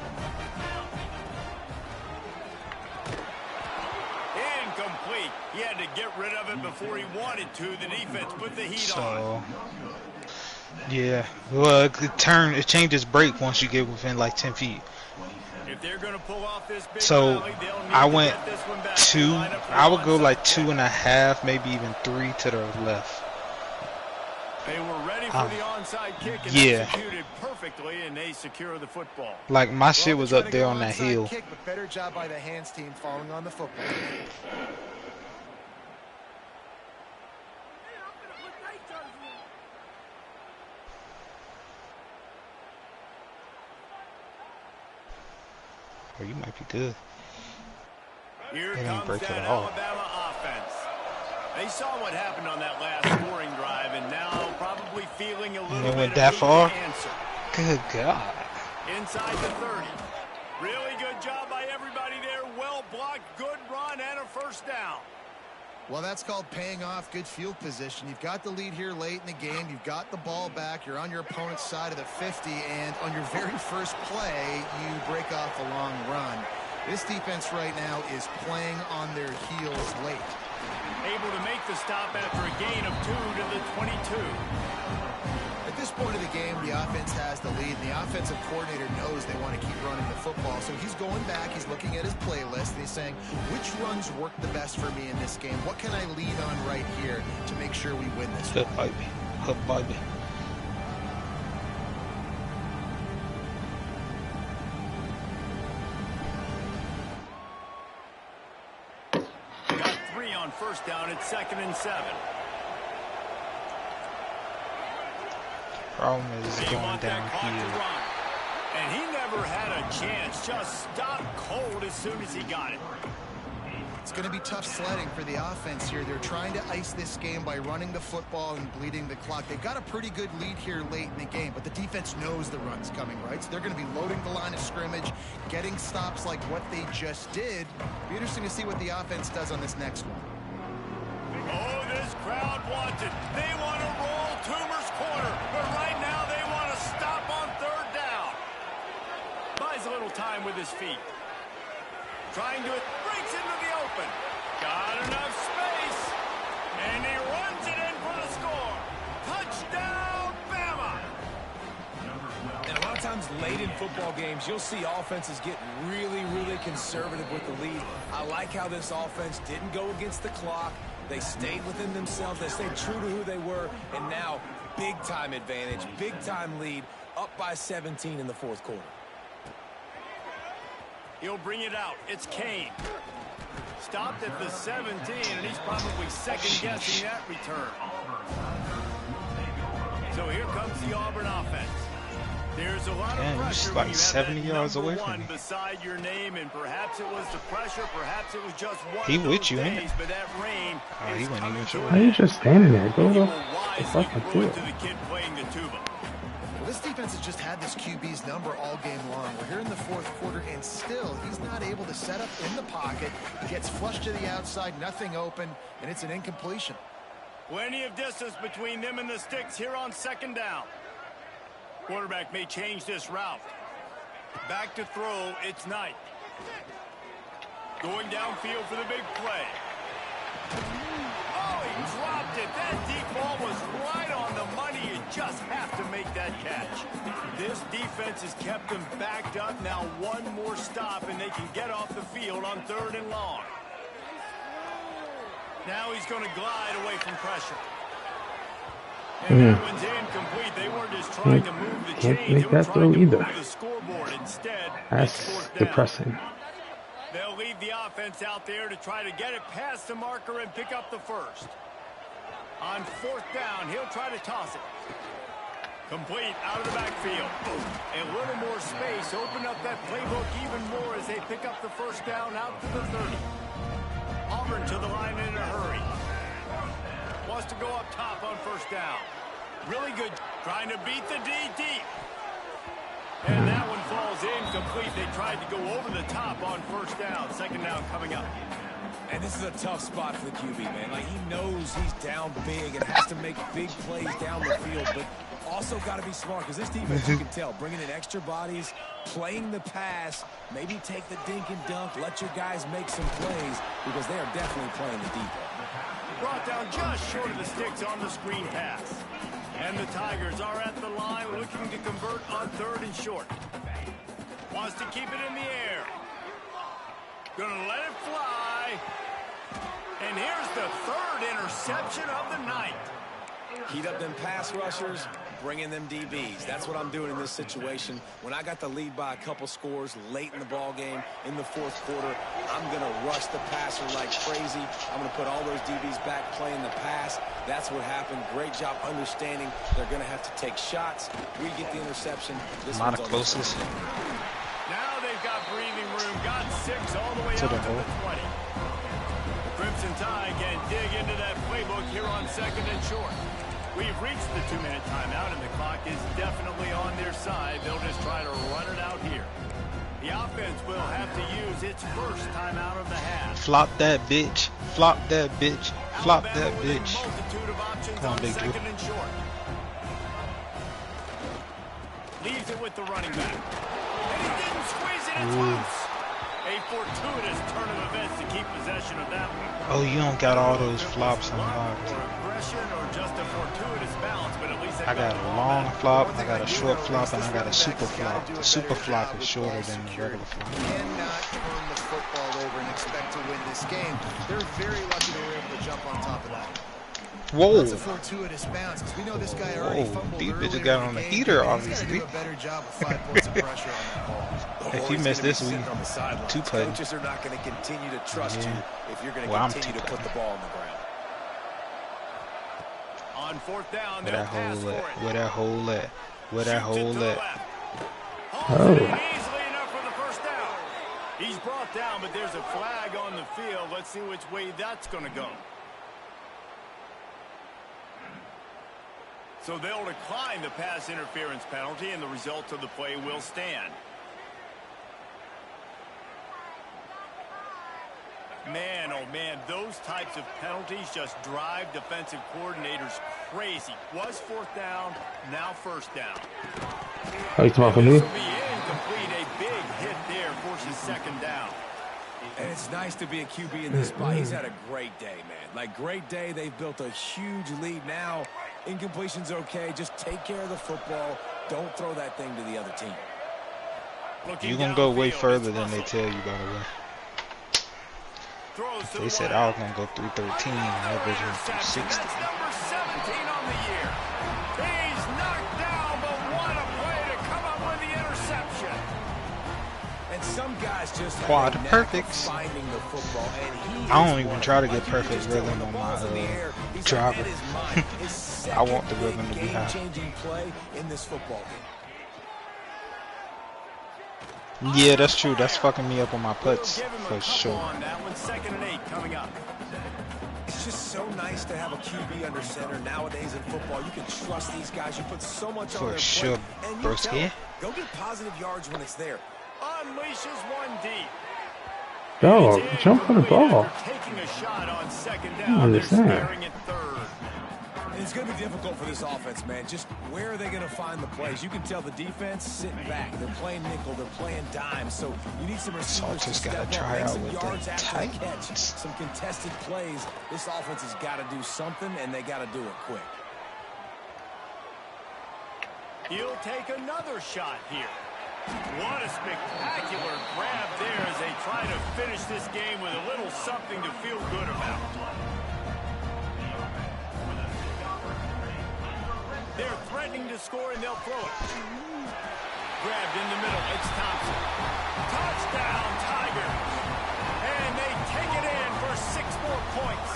Speaker 3: Incomplete. He had to get rid of it before he wanted to. The defense put the heat on.
Speaker 1: Yeah. Well, it changes break once you get within like 10 feet.
Speaker 3: If they're going to pull off this big
Speaker 1: So
Speaker 3: rally, they'll need
Speaker 1: I
Speaker 3: to
Speaker 1: went
Speaker 3: get this one back.
Speaker 1: 2.
Speaker 3: Line up for
Speaker 1: I would
Speaker 3: the
Speaker 1: go
Speaker 3: onside
Speaker 1: like
Speaker 3: play.
Speaker 1: 2.5, maybe even 3 to the left.
Speaker 3: They were ready for the onside kick and
Speaker 1: yeah.
Speaker 3: executed perfectly, and they secure the football.
Speaker 1: Like my shit
Speaker 5: Well,
Speaker 1: was
Speaker 5: they're
Speaker 1: up
Speaker 5: trying to
Speaker 1: there
Speaker 5: go
Speaker 1: on that
Speaker 5: onside
Speaker 1: hill.
Speaker 5: Kick, but better job by the hands team falling on the football.
Speaker 1: Oh, you might be good.
Speaker 3: Here
Speaker 1: They didn't
Speaker 3: comes
Speaker 1: break it
Speaker 3: that
Speaker 1: all.
Speaker 3: Alabama offense. They saw what happened on that last scoring drive, and now probably feeling a little
Speaker 1: they
Speaker 3: bit
Speaker 1: went
Speaker 3: of
Speaker 1: that
Speaker 3: need
Speaker 1: far?
Speaker 3: to answer.
Speaker 1: Good God.
Speaker 3: Inside the 30. Really good job by everybody there. Well blocked. Good run. first down.
Speaker 5: Well, that's called paying off good field position. You've got the lead here late in the game. You've got the ball back. You're on your opponent's side of the 50, and on your very first play, you break off a long run. This defense right now is playing on their heels late.
Speaker 3: Able to make the stop after a gain of 2 to the 22.
Speaker 5: At this point of the game, the offense has the lead, and the offensive coordinator knows they want to keep running the football. So he's going back, he's looking at his playlist, and he's saying, which runs work the best for me in this game? What can I lean on right here to make sure we win this one?
Speaker 2: Baby.
Speaker 3: Got 3 on first down at 2nd and 7.
Speaker 1: Problem is
Speaker 3: They
Speaker 1: going
Speaker 3: want that clock to
Speaker 1: downhill.
Speaker 3: run. And he never had a chance. Just stopped cold as soon as he got it.
Speaker 5: It's going to be tough sledding for the offense here. They're trying to ice this game by running the football and bleeding the clock. They've got a pretty good lead here late in the game, but the defense knows the run's coming, right? So they're going to be loading the line of scrimmage, getting stops like what they just did. Be interesting to see what the offense does on this next one.
Speaker 3: Oh, this crowd wants it. They want to roll Toomer's corner, but right now they want to stop on 3rd down. Buys a little time with his feet. Trying to breaks into the open. Got enough space. And he runs it in for the score. Touchdown, Bama.
Speaker 4: And a lot of times late in football games, you'll see offenses get really, really conservative with the lead. I like how this offense didn't go against the clock. They stayed within themselves. They stayed true to who they were. And now, big-time advantage, big-time lead, up by 17 in the 4th quarter.
Speaker 3: He'll bring it out. It's Kane. Stopped at the 17, and he's probably second-guessing that return. So here comes the Auburn offense. There's a lot of pressure when you have
Speaker 1: 70
Speaker 3: that
Speaker 1: yards
Speaker 3: number
Speaker 1: away from
Speaker 3: 1
Speaker 1: me.
Speaker 3: beside your name, and perhaps it was the pressure, perhaps it was just one
Speaker 1: He
Speaker 3: of those
Speaker 1: with you, ain't
Speaker 3: days,
Speaker 1: it?
Speaker 3: but that rain
Speaker 1: he
Speaker 3: is
Speaker 1: wasn't
Speaker 3: coming
Speaker 1: even
Speaker 3: to
Speaker 1: sure.
Speaker 3: an
Speaker 2: Why are you
Speaker 3: end.
Speaker 2: just standing there? Go
Speaker 3: He
Speaker 2: the
Speaker 3: will wisely
Speaker 2: fucking
Speaker 3: throw
Speaker 2: through
Speaker 3: it
Speaker 2: it.
Speaker 3: to the kid playing the tuba.
Speaker 5: Well, this defense has just had this QB's number all game long. We're here in the 4th quarter, and still he's not able to set up in the pocket. He gets flushed to the outside, nothing open, and it's an incompletion.
Speaker 3: Plenty of distance between them and the sticks here on 2nd down. Quarterback may change this route. Back to throw, it's Knight. Going downfield for the big play. Oh, he dropped it. That deep ball was right on the money. You just have to make that catch. This defense has kept them backed up. Now one more stop, and they can get off the field on 3rd and long. Now he's going to glide away from pressure. And that one's incomplete. They weren't just trying to move the
Speaker 2: Can't
Speaker 3: chains.
Speaker 2: make
Speaker 3: They were
Speaker 2: that
Speaker 3: trying
Speaker 2: throw
Speaker 3: to
Speaker 2: either.
Speaker 3: move the scoreboard instead.
Speaker 2: That's
Speaker 3: it's 4th down.
Speaker 2: depressing.
Speaker 3: They'll leave the offense out there to try to get it past the marker and pick up the first. On 4th down, he'll try to toss it. Complete out of the backfield. A little more space. Open up that playbook even more as they pick up the first down out to the 30. Auburn to the line in a hurry. Wants to go up top on 1st down. Really good. Trying to beat the D deep. And that one falls incomplete. They tried to go over the top on 1st down. 2nd down coming up.
Speaker 4: And this is a tough spot for the QB, man. Like, he knows he's down big and has to make big plays down the field, but also got to be smart because this defense, you can tell, bringing in extra bodies, playing the pass, maybe take the dink and dunk, let your guys make some plays because they are definitely playing the deep end.
Speaker 3: Brought down just short of the sticks on the screen pass. And the Tigers are at the line looking to convert on 3rd and short. Wants to keep it in the air. Gonna let it fly. And here's the 3rd interception of the night.
Speaker 4: Heat up them pass rushers, bring in them DBs. That's what I'm doing in this situation. When I got the lead by a couple scores late in the ball game in the 4th quarter, I'm going to rush the passer like crazy. I'm going to put all those DBs back playing the pass. That's what happened. Great job understanding they're going to have to take shots. We get the interception. This
Speaker 1: Not
Speaker 4: one's
Speaker 1: a
Speaker 4: on the
Speaker 1: closest.
Speaker 3: Now they've got breathing room. Got 6 all the way
Speaker 1: To
Speaker 3: out
Speaker 1: the
Speaker 3: to
Speaker 1: hole.
Speaker 3: the 20. Crimson Tide can dig into that playbook here on 2nd and short. We've reached the 2-minute timeout, and the clock is definitely on their side. They'll just try to run it out here. The offense will have to use its first timeout of the half.
Speaker 1: Flop that bitch. Flop that bitch. Flop that
Speaker 3: Alabama with a
Speaker 1: bitch.
Speaker 3: multitude of options
Speaker 1: Come on, Big Drew.
Speaker 3: second and short. Leaves it with the running back. And he didn't squeeze it. It's loose. A fortuitous turn of events to keep possession of that one.
Speaker 1: Oh, you don't got all those flops unlocked.
Speaker 3: Or aggression or just a fortuitous balance, but at least
Speaker 1: I got a long flop, I got a short flop, and I got a super flop. The super flop is shorter than the regular flop.
Speaker 5: Cannot turn the football over and expect to win this game. They're very lucky they were able to jump on top of that.
Speaker 1: Whoa.
Speaker 5: That's a fortuitous bounce because we know this guy already fumbled
Speaker 1: These
Speaker 5: earlier
Speaker 1: bitches got
Speaker 5: in
Speaker 1: on the
Speaker 5: game.
Speaker 1: heater,
Speaker 5: He's
Speaker 1: obviously.
Speaker 5: got to do a better job with 5 points of pressure on that ball.
Speaker 1: If you miss this, we two-putting.
Speaker 4: Coaches are not going to continue to trust you if you're going to
Speaker 1: Well,
Speaker 4: continue to put the ball on the ground.
Speaker 3: on fourth down,
Speaker 1: Where
Speaker 3: they'll
Speaker 1: that
Speaker 3: pass
Speaker 1: hole
Speaker 3: for
Speaker 1: at?
Speaker 3: it.
Speaker 1: Where that hole at? Where that
Speaker 3: Shoots it
Speaker 1: hole
Speaker 3: to the
Speaker 1: at?
Speaker 3: left.
Speaker 2: Oh.
Speaker 3: Easily enough for the first down. He's brought down, but there's a flag on the field. Let's see which way that's going to go. So they'll decline the pass interference penalty, and the result of the play will stand. Man, oh man, those types of penalties just drive defensive coordinators crazy. Was fourth down, now first down.
Speaker 2: Oh, you talking about for me?
Speaker 3: This will be incomplete. A big hit there forces second down.
Speaker 4: And it's nice to be a QB in this spot. He's had a great day, man. Like, great day. They've built a huge lead now. Incompletion's okay. Just take care of the football. Don't throw that thing to the other team.
Speaker 1: You're going to go way further than they tell you, by the way. They said I was going to go 313, and that bitch went 360.
Speaker 3: That's number 17 on the year. He's knocked down, but what a play to come up with the interception.
Speaker 4: And some guys just
Speaker 1: Quad
Speaker 4: have a knack of
Speaker 1: perfects.
Speaker 4: finding the football, and he
Speaker 1: I don't
Speaker 4: is
Speaker 1: even
Speaker 4: one.
Speaker 1: try to get
Speaker 4: Like, you can
Speaker 1: perfect
Speaker 4: just tell
Speaker 1: rhythm
Speaker 4: when
Speaker 1: on
Speaker 4: the ball's in the
Speaker 1: my
Speaker 4: air, he's
Speaker 1: driver.
Speaker 4: like, that is mine. His
Speaker 1: I want the
Speaker 4: second
Speaker 1: rhythm to
Speaker 4: big
Speaker 1: be high.
Speaker 4: game-changing play in this football game.
Speaker 1: Yeah, that's true. That's fucking me up on my putts,
Speaker 3: We'll give him a
Speaker 1: for
Speaker 3: couple
Speaker 1: sure.
Speaker 3: on that one. 2nd and 8 coming up.
Speaker 4: It's just so nice to have a QB under center nowadays in football. You can trust these guys. You put so much on
Speaker 1: For
Speaker 4: their
Speaker 1: sure,
Speaker 4: plate, and you
Speaker 1: broski.
Speaker 4: tell them, go get positive yards when it's there.
Speaker 3: Unleashes one deep.
Speaker 2: Dog, jump on the ball.
Speaker 3: After taking a shot on 2nd
Speaker 2: I don't
Speaker 3: down, they're
Speaker 2: understand.
Speaker 3: staring at 3rd.
Speaker 4: And it's going to be difficult for this offense, man. Just where are they going to find the plays? You can tell the defense sitting back. They're playing nickel. They're playing dime. So you need some receivers to
Speaker 1: Salter's
Speaker 4: step
Speaker 1: gotta
Speaker 4: up,
Speaker 1: try
Speaker 4: make
Speaker 1: out
Speaker 4: some
Speaker 1: with
Speaker 4: yards
Speaker 1: the
Speaker 4: after the catch,
Speaker 1: Titans.
Speaker 4: some contested plays. This offense has got to do something, and they got to do it quick.
Speaker 3: He'll take another shot here. What a spectacular grab there as they try to finish this game with a little something to feel good about. They're threatening to score, and they'll throw it. Grabbed in the middle. It's Thompson. Touchdown, Tigers. And they take it in for 6 more points.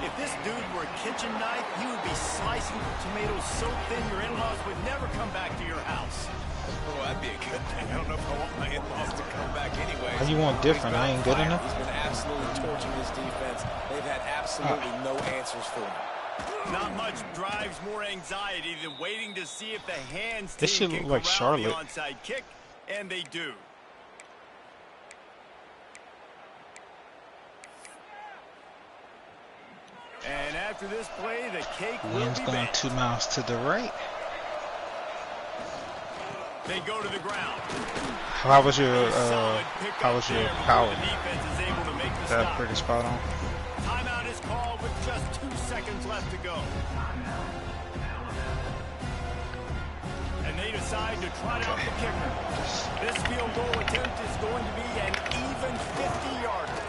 Speaker 3: If this dude were a kitchen knife, he would be slicing tomatoes so thin your in-laws would never come back to your house.
Speaker 4: Oh, that'd be a good thing. I don't know if I want my in-laws to come back anyway.
Speaker 1: How you want different? I ain't good enough?
Speaker 4: He's been absolutely torching his defense. They've had absolutely no answers for him.
Speaker 3: Not much drives more anxiety than waiting to see if the hands
Speaker 1: This
Speaker 3: team
Speaker 1: shit
Speaker 3: can
Speaker 1: look like
Speaker 3: corral the
Speaker 1: Charlotte.
Speaker 3: onside kick, and they do. And after this play, the cake will
Speaker 1: Wind's
Speaker 3: be
Speaker 1: going
Speaker 3: baked.
Speaker 1: 2 miles to the right.
Speaker 3: They go to the ground.
Speaker 1: How was your
Speaker 3: Solid pickup
Speaker 1: how was your
Speaker 3: there before
Speaker 1: power?
Speaker 3: the defense is able to make the
Speaker 1: Is that
Speaker 3: stop.
Speaker 1: pretty spot on?
Speaker 3: Timeout is called with just 2 seconds left to go. And they decide to trot out the kicker. This field goal attempt is going to be an even 50-yarder.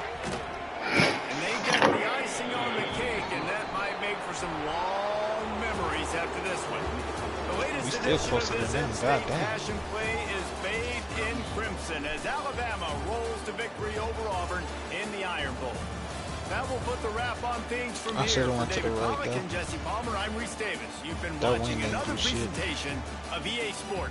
Speaker 3: And they get the icing on the cake, and that might make for some long memories after this one. The latest
Speaker 1: We still
Speaker 3: edition of
Speaker 1: closer
Speaker 3: this
Speaker 1: than them,
Speaker 3: in-state
Speaker 1: goddamn.
Speaker 3: passion play is bathed in crimson as Alabama rolls to victory over Auburn in the Iron Bowl. That will put the wrap on things from
Speaker 1: I
Speaker 3: here.
Speaker 1: should've
Speaker 3: For
Speaker 1: went to the
Speaker 3: David
Speaker 1: right,
Speaker 3: Pollack
Speaker 1: though.
Speaker 3: and Jesse Palmer, I'm Reese Davis. You've been
Speaker 1: That
Speaker 3: watching
Speaker 1: wing ain't
Speaker 3: another
Speaker 1: do shit.
Speaker 3: presentation of EA Sports.